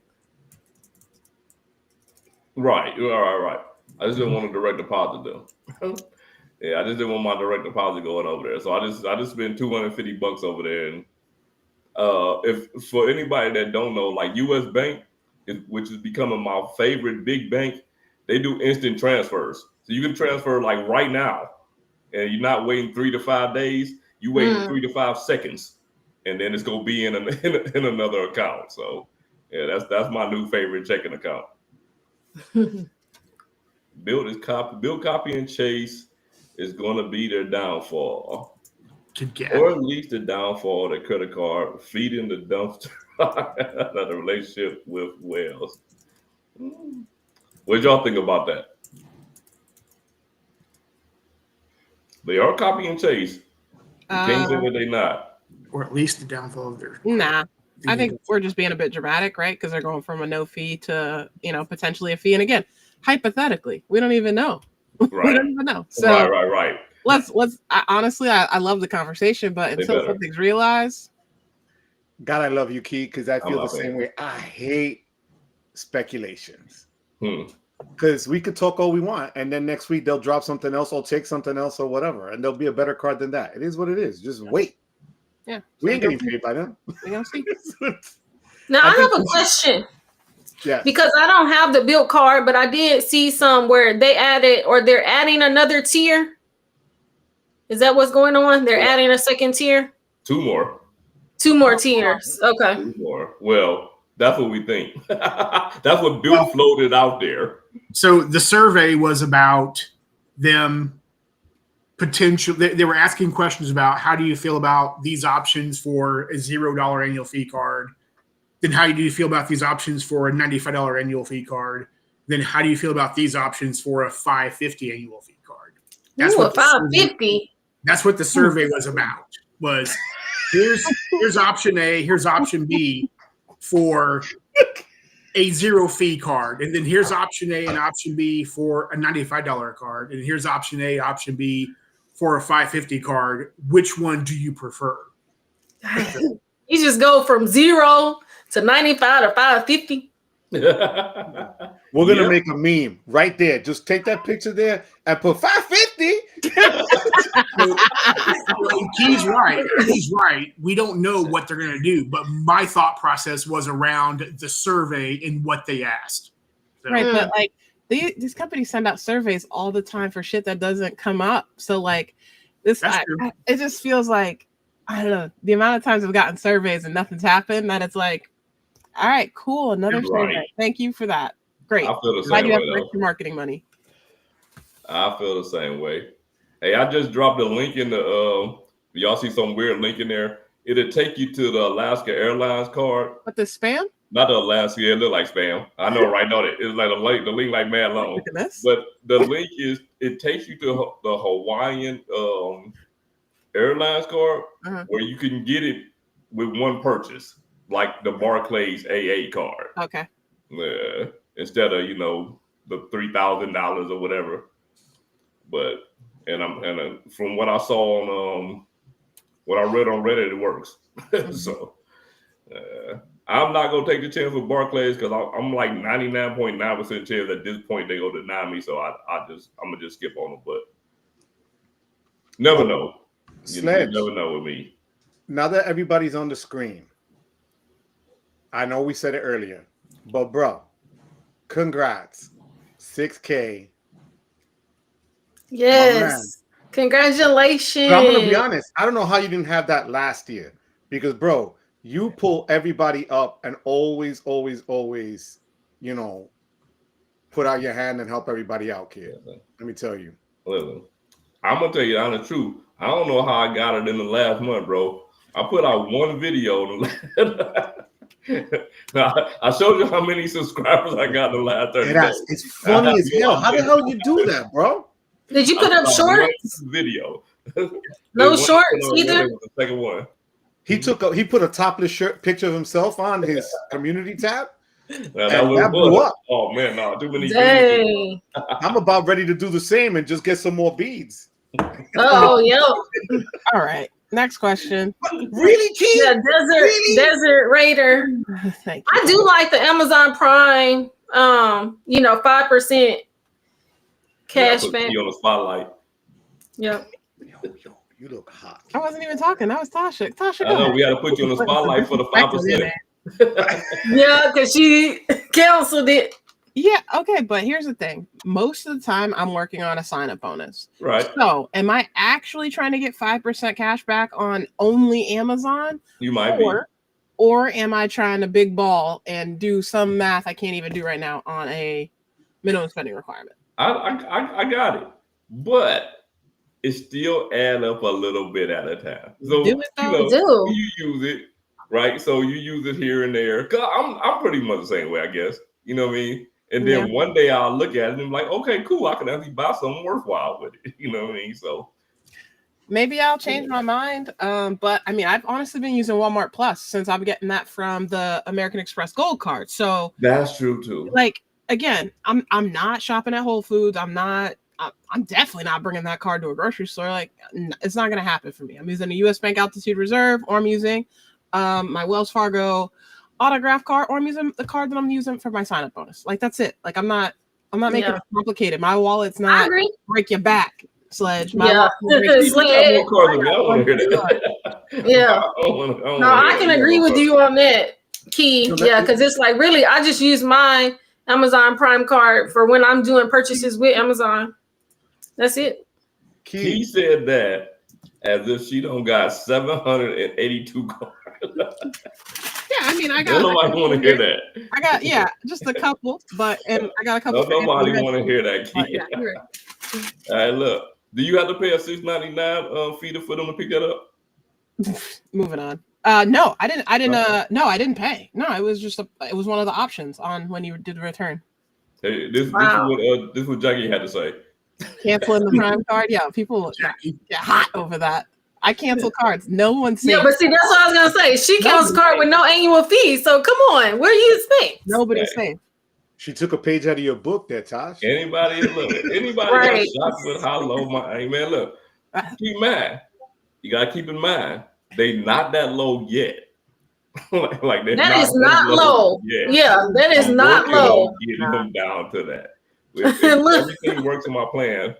Right. I just didn't want a direct deposit though. Yeah, I just didn't want my direct deposit going over there. So I just spent $250 over there. And if for anybody that don't know, like US Bank, which is becoming my favorite big bank, they do instant transfers. So you can transfer like right now, and you're not waiting 3 to 5 days. You wait 3 to 5 seconds, and then it's gonna be in another account. So yeah, that's my new favorite checking account. Bilt Copy and Chase is gonna be their downfall, or at least the downfall of the credit card, feeding the dumpster of the relationship with Wells. What y'all think about that? They are copy and chase. You can't say that they not. Or at least the downfall of their. Nah, I think we're just being a bit dramatic, right? Because they're going from a no fee to potentially a fee. And again, hypothetically, we don't even know. Right. We don't even know. So right. Let's. Honestly, I love the conversation, but until something's realized. God, I love you, Key, because I feel the same way. I hate speculations. Because we could talk all we want, and then next week they'll drop something else or take something else or whatever, and there'll be a better card than that. It is what it is. Just wait. Yeah, we ain't getting paid by them. We're gonna see. Now I have a question. Yeah, because I don't have the Bilt card, but I did see some where they added or they're adding another tier. Is that what's going on? They're adding a second tier. 2 more. 2 more tiers. Okay. 2 more. Well. That's what we think. That's what Bilt floated out there. So the survey was about them they were asking questions about how do you feel about these options for a $0 annual fee card? Then how do you feel about these options for a $95 annual fee card? Then how do you feel about these options for a $550 annual fee card? That's what $550. That's what the survey was about. was here's option A, here's option B for a zero fee card, and then here's option A and option B for a $95 card, and here's option A, option B for a $550 card. Which one do you prefer? You just go from 0 to 95 or 550. We're gonna make a meme right there. Just take that picture there and put 550. He's right. He's right. We don't know what they're gonna do, but my thought process was around the survey and what they asked. So, Right, but like these companies send out surveys all the time for shit that doesn't come up. So like this, it just feels like, I don't know, the amount of times I've gotten surveys and nothing's happened, that it's like, all right, cool, another survey. Thank you for that. Great. I feel the Why same do you way, have extra marketing money? I feel the same way. Hey, I just dropped a link in the y'all see some weird link in there. It'll take you to the Alaska Airlines card. What, the spam? Not the Alaska, it look like spam. I know, right? No, it's like the link like mad long. But the link is, it takes you to the Hawaiian Airlines card, where you can get it with one purchase, like the Barclays AA card. Okay. Yeah, instead of the $3,000 or whatever. But from what I saw on what I read on Reddit, it works. So I'm not gonna take the chance with Barclays because I'm like 99.9% chance at this point they gonna deny me. So I'm gonna just skip on them. But never know. You never know with me. Now that everybody's on the screen, I know we said it earlier, but bro, congrats, 6K. Yes, congratulations. But I'm gonna be honest. I don't know how you didn't have that last year, because bro, you pull everybody up and always, put out your hand and help everybody out, kid. Let me tell you. Listen, I'm gonna tell you the honest truth. I don't know how I got it in the last month, bro. I put out one video. I showed you how many subscribers I got in the last 30 days. It's funny as hell. How the hell you do that, bro? Did you put up shorts? Video. No shorts either. The second one. He put a topless shirt picture of himself on his community tab. That blew up. Oh man, no, too many beads. I'm about ready to do the same and just get some more beads. Oh, yo. All right. Next question. Really, kid? Yeah, Desert Raider. Thank you. I do like the Amazon Prime. 5% cash back. You on the spotlight. Yep. Yo, you look hot. I wasn't even talking. That was Tasha. Tasha, I know we had to put you on the spotlight for the 5%. Yeah, because she canceled it. Yeah, okay, but here's the thing. Most of the time, I'm working on a sign-up bonus. Right. So, am I actually trying to get 5% cash back on only Amazon? You might be. Or am I trying to big ball and do some math I can't even do right now on a minimum spending requirement? I got it. But it still add up a little bit at a time. So, do it though? You use it, right? So, you use it here and there. Cause I'm pretty much the same way, I guess. You know what I mean? And then one day I'll look at it and be like, okay, cool. I can actually buy something worthwhile with it. You know what I mean? So maybe I'll change my mind. But I mean, I've honestly been using Walmart Plus since I'm getting that from the American Express Gold card. So that's true too. Like, again, I'm not shopping at Whole Foods. I'm definitely not bringing that card to a grocery store. Like, it's not going to happen for me. I'm using a US Bank Altitude Reserve, or I'm using my Wells Fargo autograph card, or I'm using the card that I'm using for my sign-up bonus. Like, that's it. Like, I'm not making it complicated. My wallet's not break your back, Sledge. My Sledge. Yeah. I can agree with you on that, Key. Yeah, because it's like, really, I just use my Amazon Prime card for when I'm doing purchases with Amazon. That's it. Key said that as if she don't got 782 cards. Yeah, I mean, I got. Nobody want to hear that. I got, just a couple, but I got a couple. Nobody want to hear that, Key. Yeah, you're right. All right, look. Do you have to pay a $6.99 fee for them to pick that up? Moving on. No, I didn't. No, I didn't pay. No, it was just it was one of the options on when you did the return. Hey, this is what Jackie had to say. Canceling the Prime card. Yeah, people get hot over that. I cancel cards. No one's Yeah, safe. but see, that's what I was gonna say. She cancels card with no annual fee. So come on, where do you expect? Nobody's safe. She took a page out of your book there, Tosh. Anybody Right. got shocked with how low my man, look, keep in mind, you gotta keep in mind, they not that low yet. like they're That is not low. Yet. Yeah, that is I'm not working low. on getting them down to that. If everything works in my plan,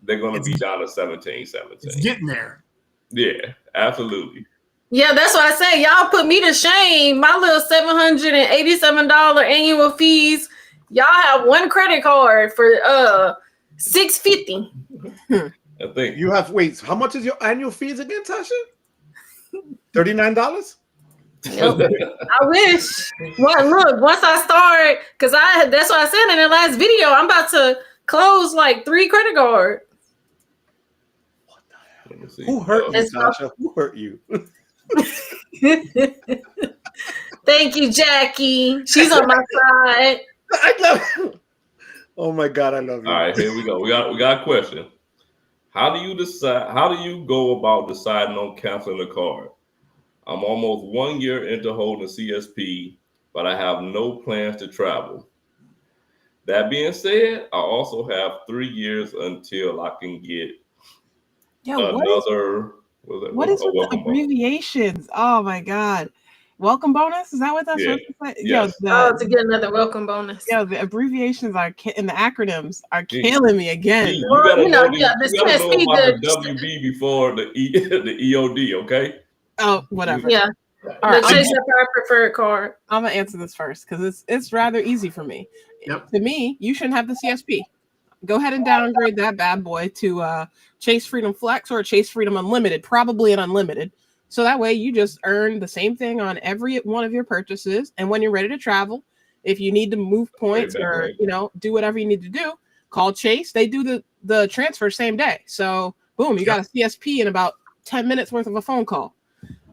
they're gonna be down to 17. It's getting there. Yeah, absolutely. Yeah, that's what I say. Y'all put me to shame. My little $787 annual fees. Y'all have one credit card for $650. I think You have how much is your annual fees again, Tasha? $39? I wish. Well, look, once I start, because that's what I said in the last video, I'm about to close like 3 credit cards. let me see. Who hurt you, It's Tasha? Who hurt you? Thank you, Jackie. She's on my side. I love you. Oh my God, I love you. All right, here we go. We got a question. How do you go about deciding on canceling a card? I'm almost 1 year into holding CSP, but I have no plans to travel. That being said, I also have 3 years until I can get another. What is with the abbreviations? Oh my God. Welcome bonus? Is that what that's supposed to say? Yes. To get another welcome bonus. Yeah, the abbreviations and the acronyms are killing me again. You gotta know about the the WB before the EOD, okay? Oh, whatever. Yeah. All right, The CharisMic preferred card. I'm gonna answer this first because it's rather easy for me. Yep. To me, you shouldn't have the CSP. Go ahead and downgrade that bad boy to Chase Freedom Flex or Chase Freedom Unlimited, probably an unlimited. So that way you just earn the same thing on every one of your purchases. And when you're ready to travel, if you need to move points or do whatever you need to do, call Chase. They do the transfer same day. So boom, you got a CSP in about 10 minutes worth of a phone call.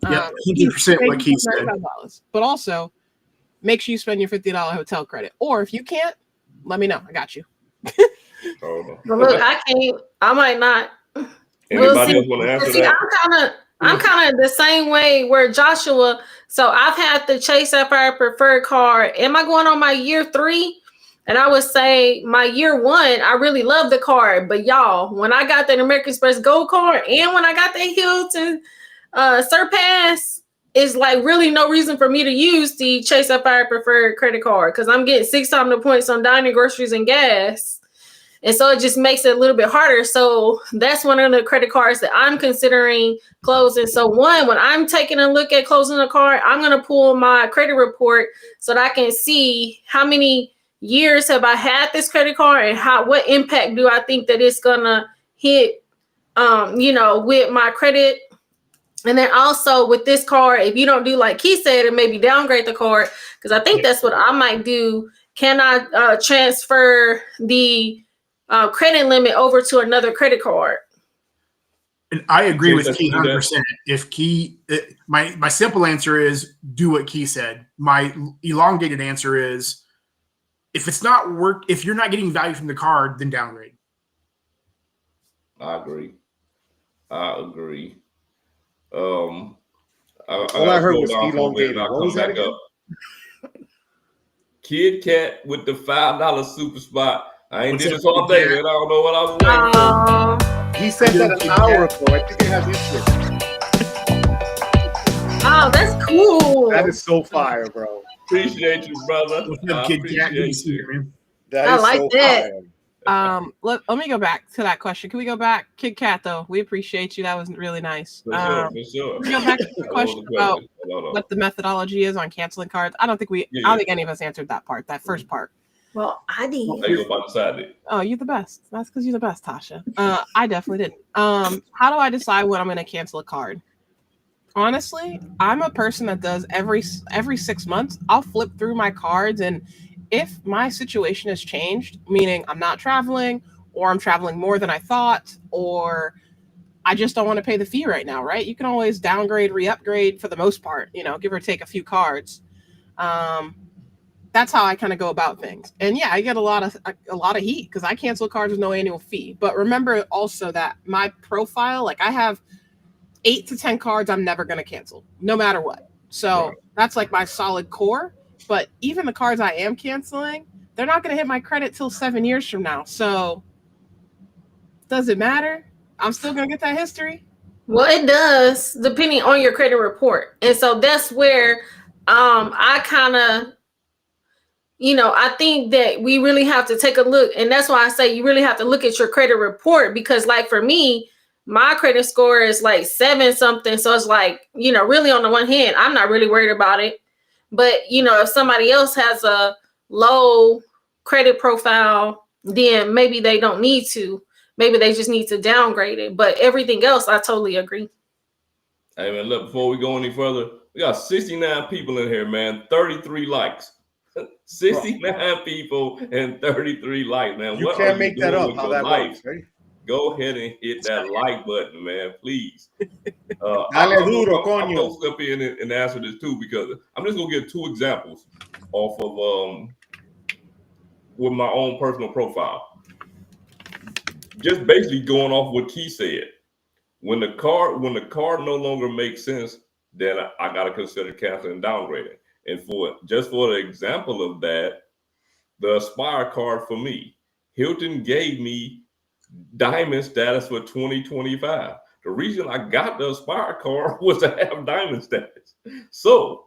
Yeah, 100% like he said. But also, make sure you spend your $50 hotel credit. Or if you can't, let me know. I got you. Well, look, I can't. I might not. Anybody else want to answer that? I'm kind of the same way where Joshua. So I've had the Chase Aspire preferred card. Am I going on my year 3? And I would say my year 1, I really love the card. But y'all, when I got that American Express Gold card and when I got that Hilton Surpass, it's like really no reason for me to use the Chase Aspire preferred credit card because I'm getting 6 times the points on dining, groceries, and gas. And so it just makes it a little bit harder. So that's one of the credit cards that I'm considering closing. So when I'm taking a look at closing a card, I'm going to pull my credit report so that I can see how many years have I had this credit card and what impact do I think that it's going to hit, with my credit. And then also with this card, if you don't do like he said, and maybe downgrade the card, because I think that's what I might do. Can I transfer the credit limit over to another credit card? And I agree with Key 100%. If Key, my simple answer is do what Key said. My elongated answer is if you're not getting value from the card, then downgrade. I agree. All I heard was elongated. What was that again? Kid Kat with the $5 super spot. I ain't did this all day, man. I don't know what I was waiting for. He said that an hour ago. I think it has interest. Oh, that's cool. That is so fire, bro. Appreciate you, brother. I appreciate you. That is like so that. fire. Let me go back to that question. Can we go back? Kid Kat, though, we appreciate you. That was really nice. For sure. Can we go back to the question about what the methodology is on canceling cards? I don't think I don't think any of us answered that part, that first part. Well, I did. You about to decide it. Oh, you're the best. That's because you're the best, Tasha. I definitely didn't. How do I decide when I'm going to cancel a card? Honestly, I'm a person that does every 6 months. I'll flip through my cards, and if my situation has changed, meaning I'm not traveling, or I'm traveling more than I thought, or I just don't want to pay the fee right now, right? You can always downgrade, re-upgrade for the most part, give or take a few cards. That's how I kind of go about things. And yeah, I get a lot of heat because I cancel cards with no annual fee. But remember also that my profile, like I have 8 to 10 cards I'm never going to cancel, no matter what. So that's like my solid core. But even the cards I am canceling, they're not going to hit my credit till 7 years from now. So does it matter? I'm still going to get that history. Well, it does, depending on your credit report. And so that's where I kind of, I think that we really have to take a look. And that's why I say you really have to look at your credit report, because like for me, my credit score is like 7 something. So it's like, really on the one hand, I'm not really worried about it. But, if somebody else has a low credit profile, then maybe they don't need to. Maybe they just need to downgrade it. But everything else, I totally agree. Hey, man, look, before we go any further, we got 69 people in here, man. 33 likes. 69 people and 33 likes, man. You can't make that up, how that works, right? Go ahead and hit that like button, man, please. Dale I'm duro, coño. going to step in and answer this, too, because I'm just going to give 2 examples off of with my own personal profile. Just basically going off what Key said. When the card no longer makes sense, then I got to consider canceling and downgrading. And for the example of that, the Aspire card for me, Hilton gave me diamond status for 2025. The reason I got the Aspire card was to have diamond status. So,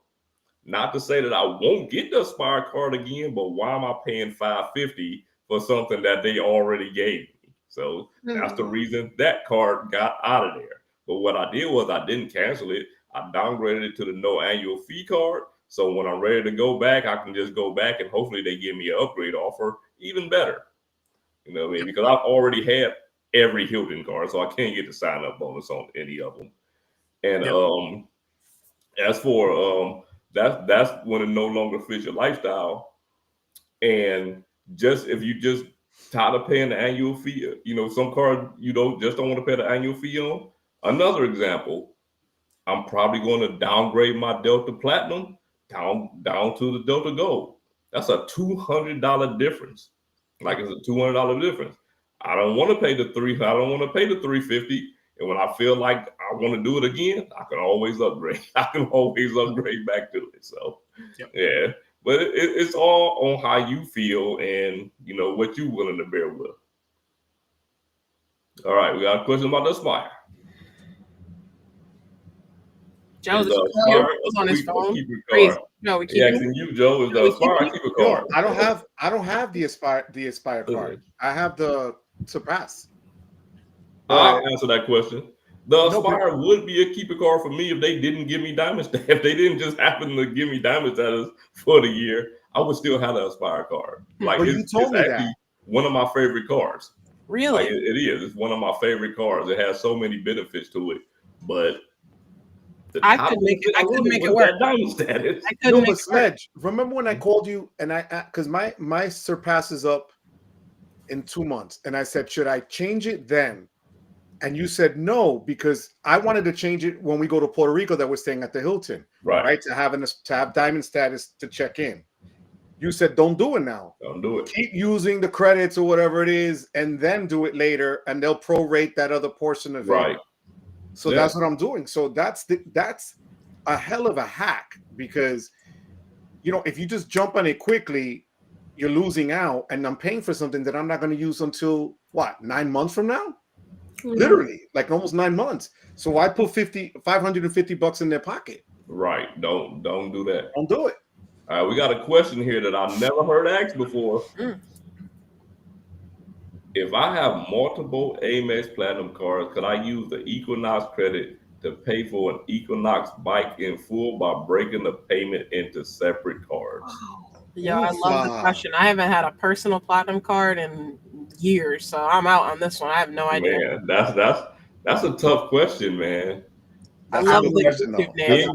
not to say that I won't get the Aspire card again, but why am I paying $550 for something that they already gave me? So that's the reason that card got out of there. But what I did was I didn't cancel it. I downgraded it to the no annual fee card. So when I'm ready to go back, I can just go back and hopefully they give me an upgrade offer even better. You know what I mean? Because I've already had every Hilton card, so I can't get the sign up bonus on any of them. And as for that's when it no longer fits your lifestyle. And just if you just tired of paying the annual fee, some cards you don't want to pay the annual fee on. Another example, I'm probably going to downgrade my Delta Platinum down to the Delta Gold. That's a $200 difference. Like it's a $200 difference. I don't want to pay the $350. And when I feel like I want to do it again, I can always upgrade. I can always upgrade back to it. So yeah. But it's all on how you feel and, what you're willing to bear with. All right, we got a question about the Aspire. Joe's on his phone. No, we keep asking you, Joe. Is the Aspire keep a card? I don't have the Aspire card. I have the Surpass. I'll answer that question. The Aspire would be a keeper card for me if they didn't give me diamond status. If they didn't just happen to give me diamond status for the year, I would still have the Aspire card. Like it's actually one of my favorite cards. Really? Like it is. It's one of my favorite cards. It has so many benefits to it. But I couldn't make it work. Diamond status. I couldn't make it Sledge, remember when I called you and because my Surpass is up in 2 months, and I said, should I change it then? And you said no, because I wanted to change it when we go to Puerto Rico that we're staying at the Hilton, right? To have diamond status to check in. You said don't do it now. Don't do it. Keep using the credits or whatever it is, and then do it later, and they'll prorate that other portion of it. Right. So that's what I'm doing. So that's a hell of a hack, because if you just jump on it quickly, you're losing out, and I'm paying for something that I'm not going to use until 9 months from now. Literally, like almost 9 months. So why put $550 in their pocket? Right. Don't do that. Don't do it. All right, we got a question here that I've never heard asked before. If I have multiple Amex Platinum cards, could I use the Equinox credit to pay for an Equinox bike in full by breaking the payment into separate cards? Yeah, I love the question. I haven't had a personal platinum card in years, so I'm out on this one. I have no idea. Man, that's a tough question, man. I love the YouTube name.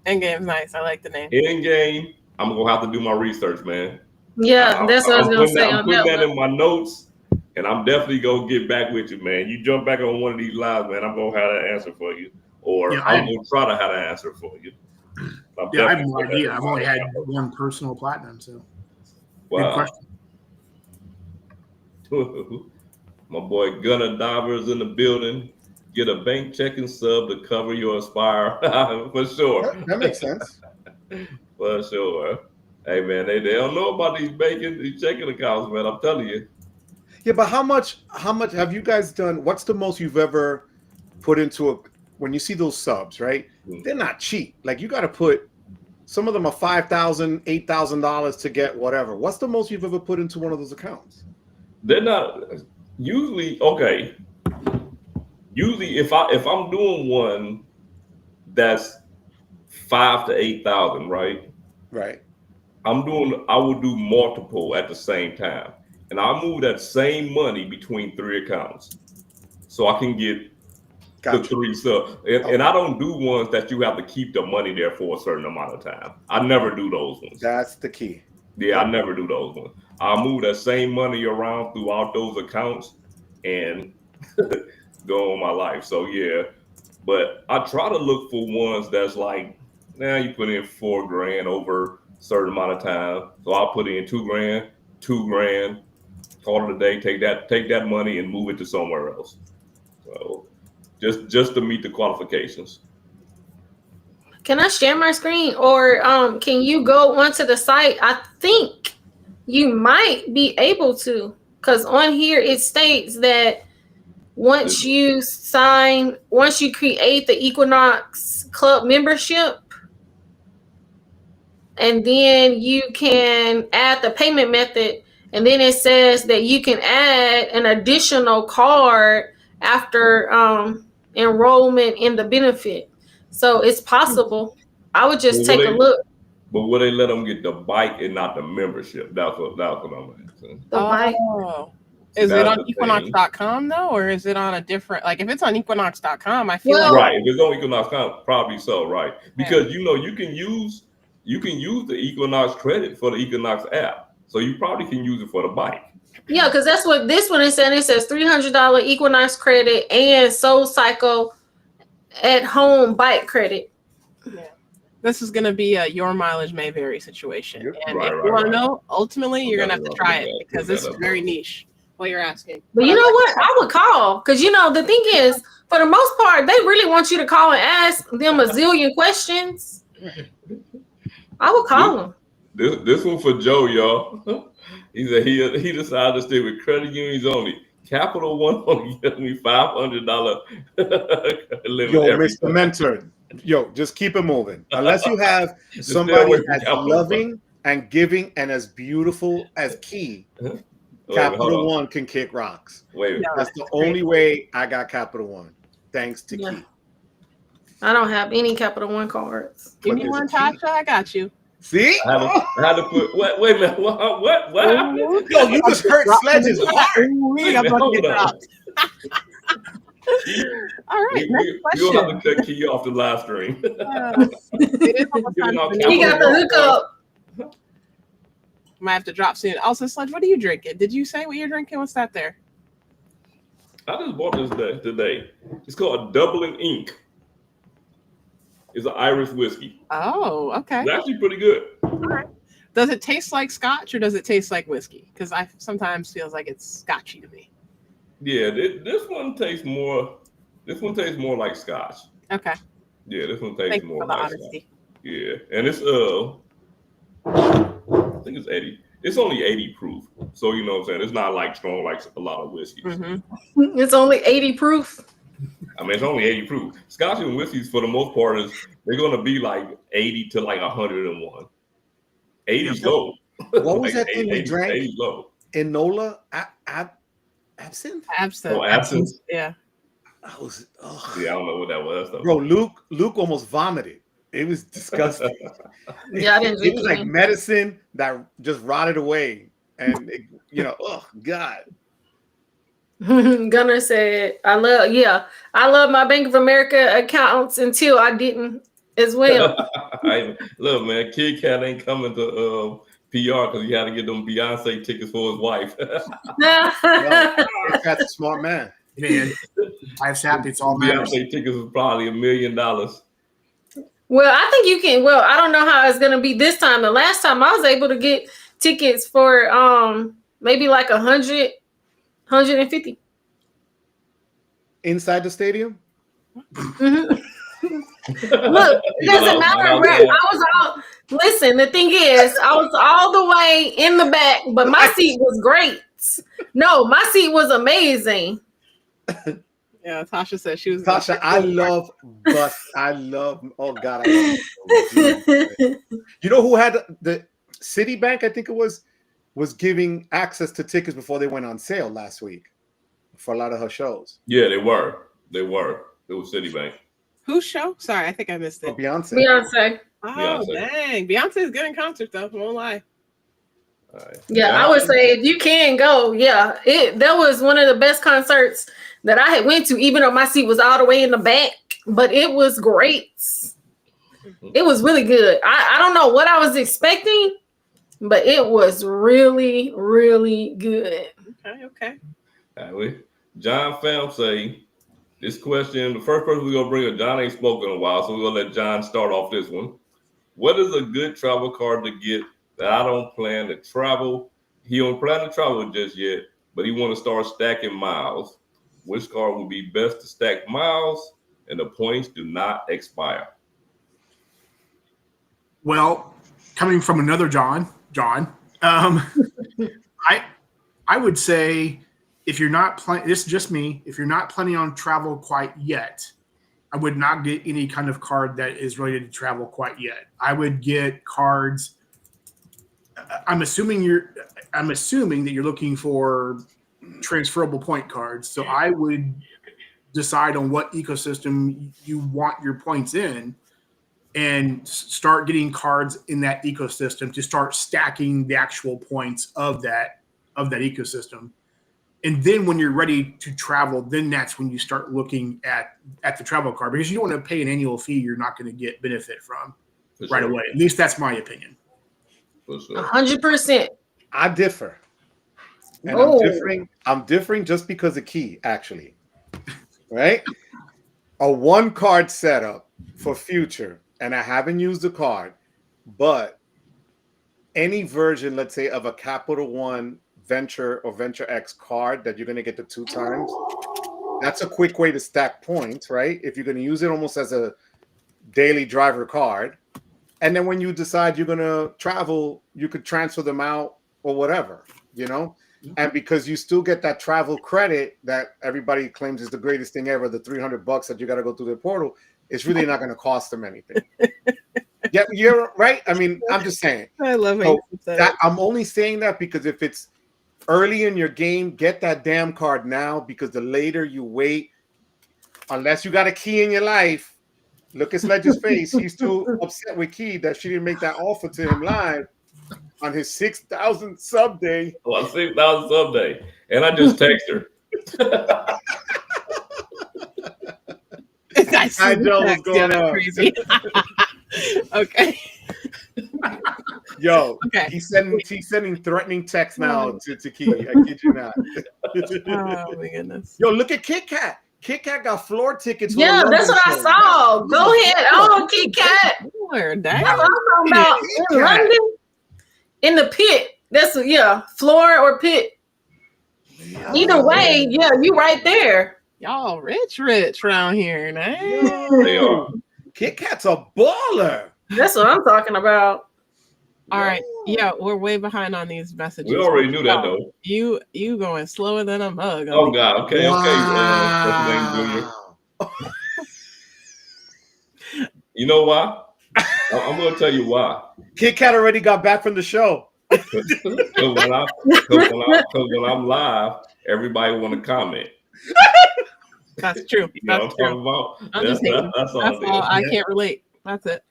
Endgame's nice. I like the name. Endgame, I'm gonna have to do my research, man. Yeah, that's what I was gonna say. I'm putting that in my notes, and I'm definitely gonna get back with you, man. You jump back on one of these lives, man, I'm gonna have an answer for you, or I'm gonna try to have an answer for you. I have no idea. I've only had one personal platinum, so. Wow. My boy Gunner Divers in the building. Get a bank checking sub to cover your Aspire for sure. That makes sense. For sure. Hey man, they don't know about these checking accounts, man. I'm telling you. Yeah, but how much have you guys done? What's the most you've ever put into when you see those subs, right? They're not cheap. Like you got to put, some of them are $5,000, $8,000 to get whatever. What's the most you've ever put into one of those accounts? They're not usually okay. Usually, if I'm doing one that's 5,000 to 8,000, right? Right. I will do multiple at the same time, and I move that same money between 3 accounts, so I can get the 3 stuff. And I don't do ones that you have to keep the money there for a certain amount of time. I never do those ones. That's the key. Yeah, I never do those ones. I move that same money around throughout those accounts and go on my life. So yeah, but I try to look for ones that's like, you put in $4,000 over a certain amount of time. So I'll put in $2,000, call it a day, take that money and move it to somewhere else. So just to meet the qualifications. Can I share my screen, or can you go onto the site? I think you might be able to, because on here it states that once you create the Equinox Club membership, and then you can add the payment method, and then it says that you can add an additional card after enrollment in the benefit. So it's possible. I would just take a look. But will they let them get the bike and not the membership? That's what I'm asking. The bike. Is it on Equinox.com though, or is it on a different? Like if it's on Equinox.com, I feel like right. If it's on Equinox.com, probably so, right? Because you can use the Equinox credit for the Equinox app, so you probably can use it for the bike. Yeah, because that's what this one is saying. It says $300 Equinox credit and SoulCycle at home bike credit. Yeah. This is going to be a your mileage may vary situation. Yep. And if you want to know, ultimately, you're going to have to try it because this is very niche. What you're asking. But you know what? I would call, because the thing is, for the most part, they really want you to call and ask them a zillion questions. I would call them. This one for Joe, y'all. He said he decided to stay with credit unions only. Capital One only gives me $500 limit. Yo, Mr. Mentor. Yo, just keep it moving. Unless you have somebody as loving and giving and as beautiful as Key, Capital One can kick rocks. That's the only way I got Capital One. Thanks to Key. I don't have any Capital One cards. Give me one, Tasha. I got you. See? I had to put wait a minute. What happened? Yo, you just hurt Sledge's heart. All right, next question. You'll have to cut Key off the live stream. He got the hookup. Might have to drop soon. Also, Sledge, what are you drinking? Did you say what you're drinking? What's that there? I just bought this today. It's called Doubling Ink. It's an Irish whiskey. Oh, okay. It's actually pretty good. All right. Does it taste like scotch or does it taste like whiskey? Because I sometimes feels like it's scotchy to me. Yeah, this one tastes more. This one tastes more like scotch. Okay. Yeah, this one tastes more like honesty. Scotch. Yeah, and it's I think it's 80. It's only 80 proof, so you know what I'm saying. It's not like strong like a lot of whiskeys. Mm-hmm. It's only 80 proof. I mean, it's only 80 proof. Scotch and whiskeys, for the most part, they're going to be like 80 to like 101. 80's low. What was that thing we drank? 80's low. Enola? Absinthe? Absinthe. Oh, absinthe? Yeah. I don't know what that was though. Bro, Luke almost vomited. It was disgusting. Yeah, I didn't drink it was like medicine that just rotted away. And oh God. Gunnar said, I love my Bank of America accounts until I didn't as well. Look, man, Kid Cat ain't coming to PR because he had to get them Beyonce tickets for his wife. That's a smart man. Man, life's happy. It's all matters. Beyonce tickets was probably $1 million. Well, I think you can. Well, I don't know how it's going to be this time. The last time I was able to get tickets for maybe like 100, 150. inside the stadium? Mhm. Look, it doesn't matter where I was all. Listen, the thing is, I was all the way in the back, but my seat was great. No, my seat was amazing. Yeah, Tasha said she was. Tasha, I love bus. I love. Oh God, I love it. You know who had the Citibank? I think it was giving access to tickets before they went on sale last week for a lot of her shows. Yeah, they were. It was Citibank. Whose show? Sorry, I think I missed it. Beyonce. Oh, Beyonce. dang. Beyonce's good in concert, though. Won't lie. Right. Yeah, I would say if you can go, that was one of the best concerts that I had went to, even though my seat was all the way in the back, but it was great. It was really good. I don't know what I was expecting, but it was really, really good. Okay. All right, John Pham say this question, the first person we're going to bring up, John ain't spoken in a while, so we're going to let John start off this one. What is a good travel card to get that I don't plan to travel? He don't plan to travel just yet, but he want to start stacking miles. Which card would be best to stack miles and the points do not expire? Well, coming from another John, I would say if you're not planning, this is just me, if you're not planning on travel quite yet, I would not get any kind of card that is related to travel quite yet. I would get cards. I'm assuming that you're looking for transferable point cards. So I would decide on what ecosystem you want your points in and start getting cards in that ecosystem to start stacking the actual points of that ecosystem. And then when you're ready to travel, then that's when you start looking at the travel card, because you don't want to pay an annual fee you're not going to get benefit from right away. At least that's my opinion. 100%. I differ. And I'm differing just because of key, actually. Right? A one card setup for future, and I haven't used the card, but any version, let's say, of a Capital One Venture or Venture X card that you're going to get the 2 times, that's a quick way to stack points, right? If you're going to use it almost as a daily driver card. And then when you decide you're going to travel, you could transfer them out or whatever, you know? And because you still get that travel credit that everybody claims is the greatest thing ever, the $300 that you got to go through the portal, it's really not going to cost them anything. Yeah, you're right. I mean, I'm just saying. I love it. I'm only saying that because if it's early in your game, get that damn card now, because the later you wait, unless you got a key in your life, look at Sledge's face. He's too upset with Key that she didn't make that offer to him live on his 6,000 sub day. Well, 6,000 sub day. And I just text her. I know what's going on. Crazy. Okay. Yo, okay. He's sending threatening texts now to Key. I kid you not. Oh my goodness. Yo, look at Kit Kat. Kit Kat got floor tickets. Yeah, that's what I saw. Go ahead. Oh, Kit Kat. That's what I'm talking about. In London, in the pit. That's floor or pit. Yeah. Either way, you right there. Y'all rich around here, man. They are. Kit Kat's a baller. That's what I'm talking about. All right. Yeah, we're way behind on these messages. We already knew that, though. You going slower than a mug. Oh, God. Okay. Wow. Okay. You know why? I'm going to tell you why. Kit Kat already got back from the show. Because when I'm live, everybody want to comment. That's true. That's true. That's all. I can't relate. That's it.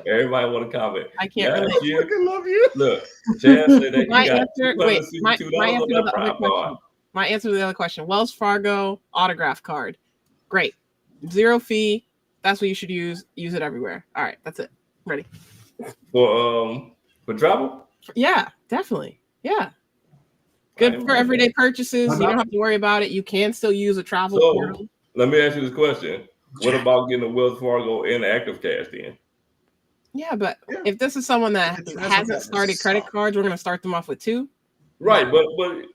Everybody want to comment. I can't relate. I fucking love you. Look, Chad said that my answer to the other question. Wells Fargo autograph card. Great. 0 fee. That's what you should use. Use it everywhere. All right, that's it. Ready. For travel? Yeah, definitely. Yeah. Good for everyday purchases. You don't have to worry about it. You can still use a travel portal. Let me ask you this question. What about getting a Wells Fargo and Active Cash then? Yeah, but if this is someone that hasn't started credit cards, we're going to start them off with 2. Right, but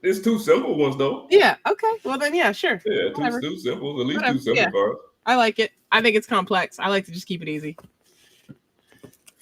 it's two simple ones though. Yeah. Okay. Well then, yeah, sure. Yeah, Whatever. two simple, at least Whatever, two simple yeah. cards. I like it. I think it's complex. I like to just keep it easy.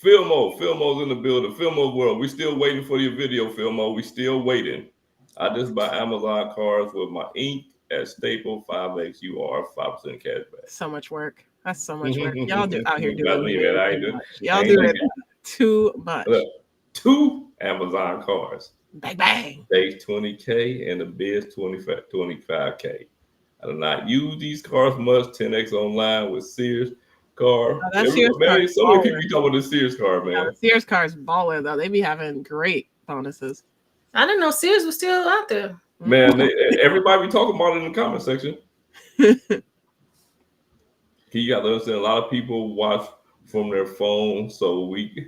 Filmo's in the building. Filmo's world. We still waiting for your video, Filmo. We still waiting. I just buy Amazon cards with my ink at Staple 5X UR 5% cash back. So much work. That's so much work. Y'all do out here doing it. Y'all do it too much. Look, 2 Amazon cards. Bang bang. Base $20K and the bid's $25K. I do not use these cards much. 10X online with Sears card. Oh, that's Sears card. So many people talking about the Sears card, man. Yeah, the Sears card's baller though. They be having great bonuses. I didn't know Sears was still out there. Man, everybody be talking about it in the comment section. You got to understand, a lot of people watch from their phone, so we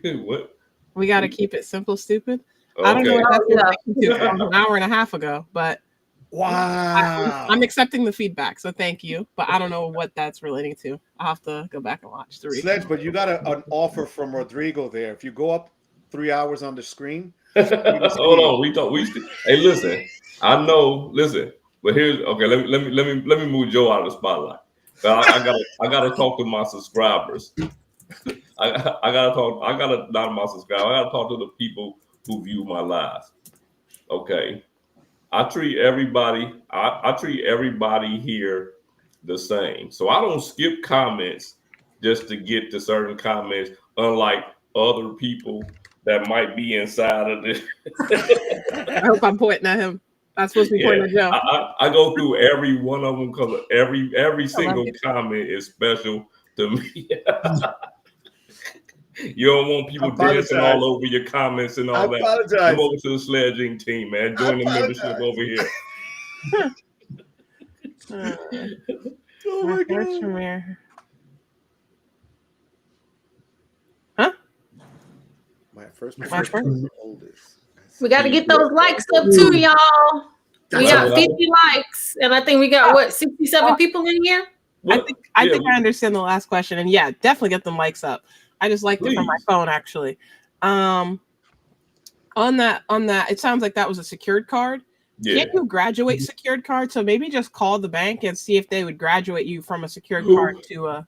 we got to keep it simple, stupid. Okay. I don't know what that's from an hour and a half ago, but wow, I'm accepting the feedback, so thank you. But I don't know what that's relating to. I'll have to go back and watch the replay. Sledge, but you got an offer from Rodrigo there. If you go up 3 hours on the screen, hold on. Hey, listen. I know. Listen, but here's okay. Let me move Joe out of the spotlight. I gotta talk to my subscribers. I gotta not my subscribers. I gotta talk to the people who view my lives. Okay, I treat everybody. I treat everybody here the same. So I don't skip comments just to get to certain comments. Unlike other people that might be inside of this. I hope I'm pointing at him. I'm supposed to be pointing at Joe. I go through every one of them because every single comment is special to me. You don't want people dancing all over your comments and all that. Come over to the SledgeIncTeam, man. Join the membership over here. Oh my God. Huh? My first oldest. We got to get those likes up too, y'all. We got 50 likes, and I think we got 67 people in here. I think I understand the last question, and yeah, definitely get them likes up. I just liked it from my phone, actually. On that, it sounds like that was a secured card. Yeah. Can't you graduate secured card? So maybe just call the bank and see if they would graduate you from a secured card to a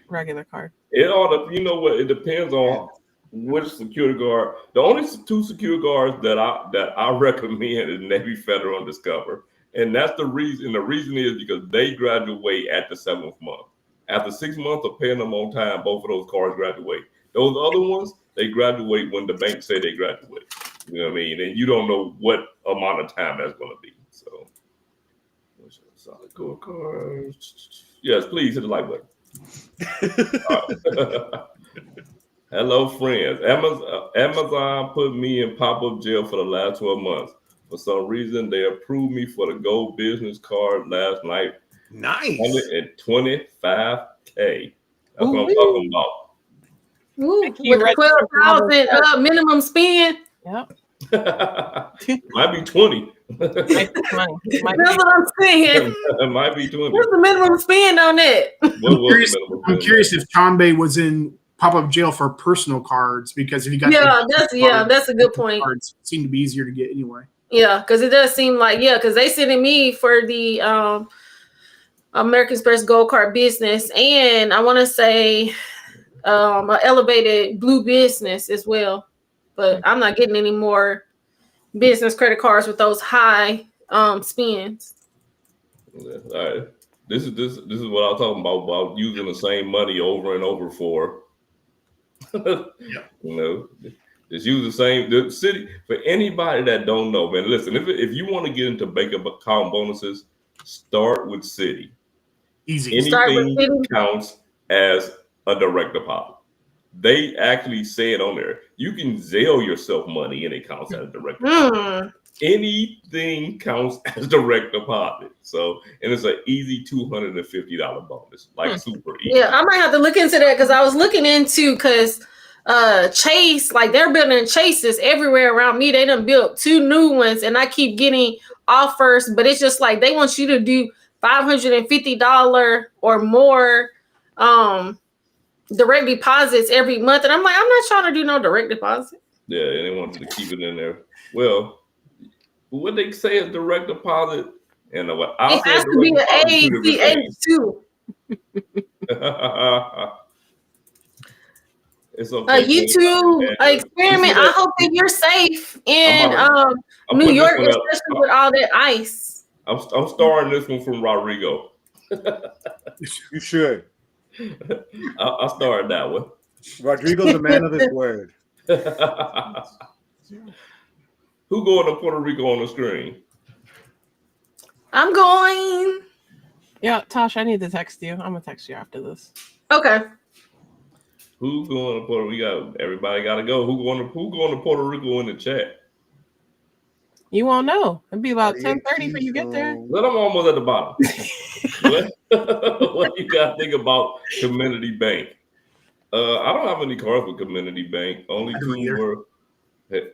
regular card. It ought to, you know what? It depends on which security guard. The only 2 security guards that I recommend is Navy, Federal, and Discover, and that's the reason. And the reason is because they graduate at the 7th month. After 6 months of paying them on time, both of those cards graduate. Those other ones, they graduate when the bank say they graduate. You know what I mean? And you don't know what amount of time that's going to be. So, solid core cards. Yes, please hit the like button. Hello, friends. Amazon put me in pop-up jail for the last 12 months. For some reason, they approved me for the Gold Business card last night. Nice. $125K. That's what I'm talking about. Ooh, with 12,000 minimum spend. Yep. Might be 20. That's what I'm saying. It might be 20. What's the minimum spend on that? I'm curious if Chanbe was in pop-up jail for personal cards, because if you got that's a good point. Cards seem to be easier to get anyway. Yeah, because it does seem like because they sending me for the American Express Gold Card Business, and I want to say an elevated Blue Business as well. But I'm not getting any more business credit cards with those high spends. Yeah, all right. This is what I was talking about using the same money over and over for. Yeah. You know, just use the city. For anybody that don't know, man, listen, if you want to get into bank account bonuses, start with Citi. Easy. Anything counts as a direct deposit. They actually say it on there. You can Zelle yourself money and it counts as a direct deposit. Anything counts as direct deposit. So, and it's an easy $250 bonus, like super easy. Yeah, I might have to look into that because I was looking into Chase, like they're building Chases everywhere around me. They done built 2 new ones, and I keep getting offers, but it's just like they want you to do $550 or more direct deposits every month, and I'm like, I'm not trying to do no direct deposit. Yeah, and they want you to keep it in there. Well, what they say is direct deposit, and what I'll It say has to be an ACH too. It's okay. YouTube experiment. I hope that you're safe in New York, especially with all that ice. I'm starring this one from Rodrigo. You should. I started that one. Rodrigo's a man of his word. Who going to Puerto Rico on the screen? I'm going. Yeah, Tosh, I need to text you. I'm gonna text you after this. Okay. Who's going to Puerto Rico? Everybody got to go. Who going to Puerto Rico in the chat? You won't know. It'll be about 10:30 when you get there. Well, I'm almost at the bottom. What you got to think about Community Bank? I don't have any cards with Community Bank. Only two were.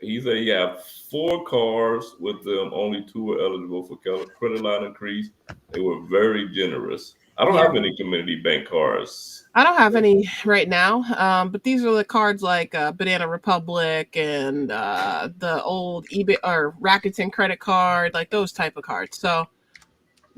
He said he had 4 cards with them. Only 2 were eligible for credit line increase. They were very generous. I don't have any Community Bank cards. I don't have any right now, but these are the cards like Banana Republic and the old eBay or Rakuten credit card, like those type of cards. So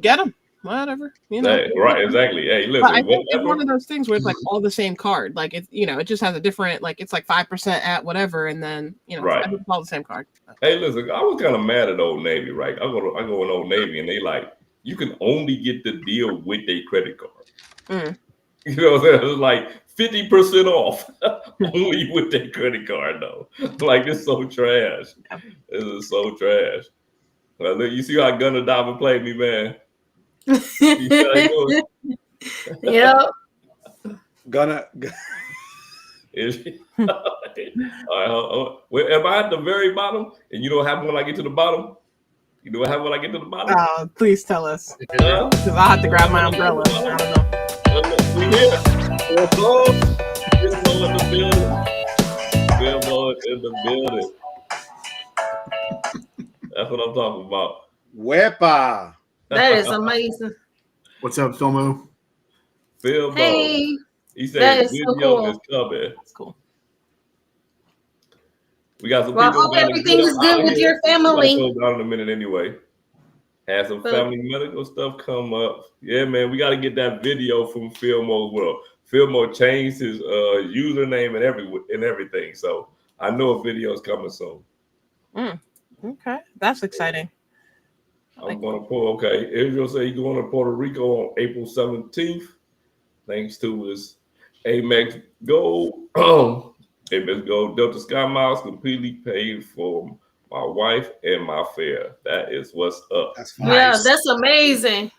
get them, whatever, you know. Hey, right, exactly. Hey, listen, I think it's one of those things where it's like all the same card, like it, you know, it just has a different, like it's like 5% at whatever, and then you know, right. it's all the same card. Hey, listen, I was kind of mad at Old Navy, right? I go in Old Navy, and they like you can only get the deal with a credit card. You know, it's like 50% off only with that credit card, though. Like, it's so trash. This is so trash. Well, look, you see how Gunnar Diamond played me, man? Yep. Gunnar. Is she? All right, well, am I at the very bottom? And you don't have when I get to the bottom? You know what happens when I get to the bottom? Please tell us. Because I'll have to grab my umbrella. I don't know. We here. Bilbo in the building. Bilbo in the building. That's what I'm talking about. Wepa. That is amazing. What's up, Filmo? Bilbo. Hey. He said video so cool. is coming. That's cool. We got some people. I hope everything is good with your family. We'll go down in a minute anyway. Had some family medical stuff come up. Yeah, man, we got to get that video from Filmo's world. Filmo changed his username and everything. So I know a video is coming soon. Okay, that's exciting. I'm going to pull. Okay, Israel say he's going to Puerto Rico on April 17th, thanks to his Amex Gold. Amex Gold Delta Sky Miles completely paid for my wife and my fare. That is what's up. That's nice. Yeah, that's amazing.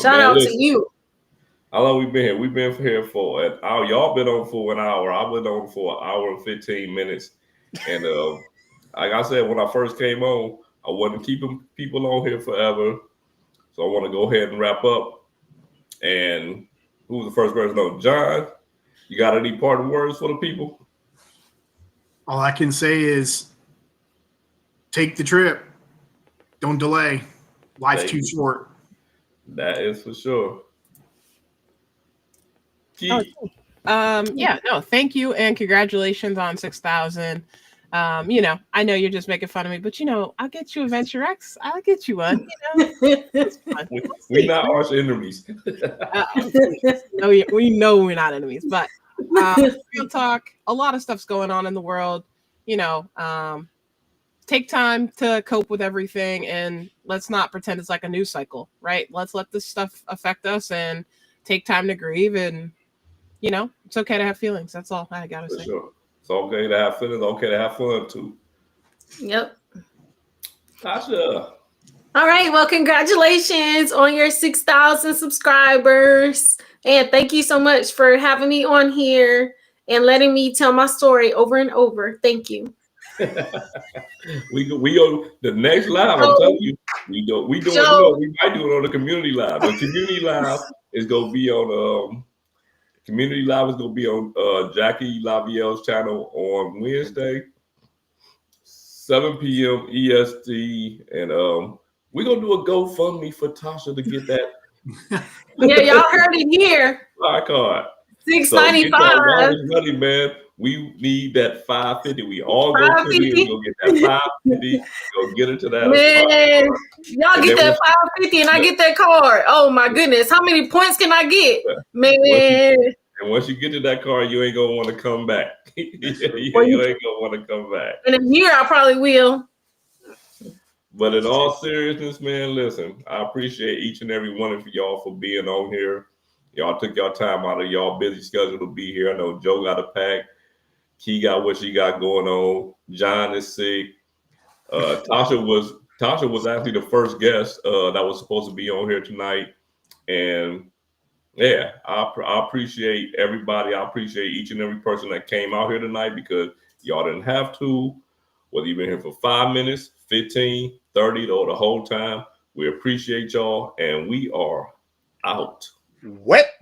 Shout out to you. How long we been here? We've been here for an hour. Y'all been on for an hour. I went on for an hour and 15 minutes. And like I said, when I first came on, I wasn't keeping people on here forever. So I want to go ahead and wrap up. And who was the first person on? John, you got any parting words for the people? All I can say is take the trip. Don't delay. Life's too short. That is for sure. Yeah, no, thank you and congratulations on 6,000. You know, I know you're just making fun of me, but you know, I'll get you a Venture X. I'll get you one. You know, it's fun. We're not arch enemies. No, we know we're not enemies, but real talk. A lot of stuff's going on in the world. You know, take time to cope with everything, and let's not pretend it's like a news cycle, right? Let's let this stuff affect us and take time to grieve. And you know, it's okay to have feelings. That's all I gotta say. Sure. It's okay to have feelings. Okay to have fun too. Yep. Tasha. All right. Well, congratulations on your 6,000 subscribers. And thank you so much for having me on here and letting me tell my story over and over. Thank you. we go the next live. I'm telling you, we might do it on the community live. The community live is gonna be on Community Live is going to be on Jackie Lavalier's channel on Wednesday, 7 p.m. EST. And we're going to do a GoFundMe for Tasha to get that. Yeah, y'all heard it here. My card. $6.95. Money, man. We need that 550. We all go to here. We go get that 550. Go get it to that. Man, y'all And get then that 550 and I get that card. Oh my goodness. How many points can I get? Man. And once you get to that car, you ain't gonna want to come back. you ain't gonna want to come back. In a year, I probably will. But in all seriousness, man, listen, I appreciate each and every one of y'all for being on here. Y'all took y'all time out of y'all busy schedule to be here. I know Joe got a pack. Key got what she got going on. John is sick. Tasha was actually the first guest that was supposed to be on here tonight. And yeah, I appreciate everybody. I appreciate each and every person that came out here tonight because y'all didn't have to. Whether you've been here for 5 minutes, 15, 30, or the whole time, we appreciate y'all. And we are out. Wet.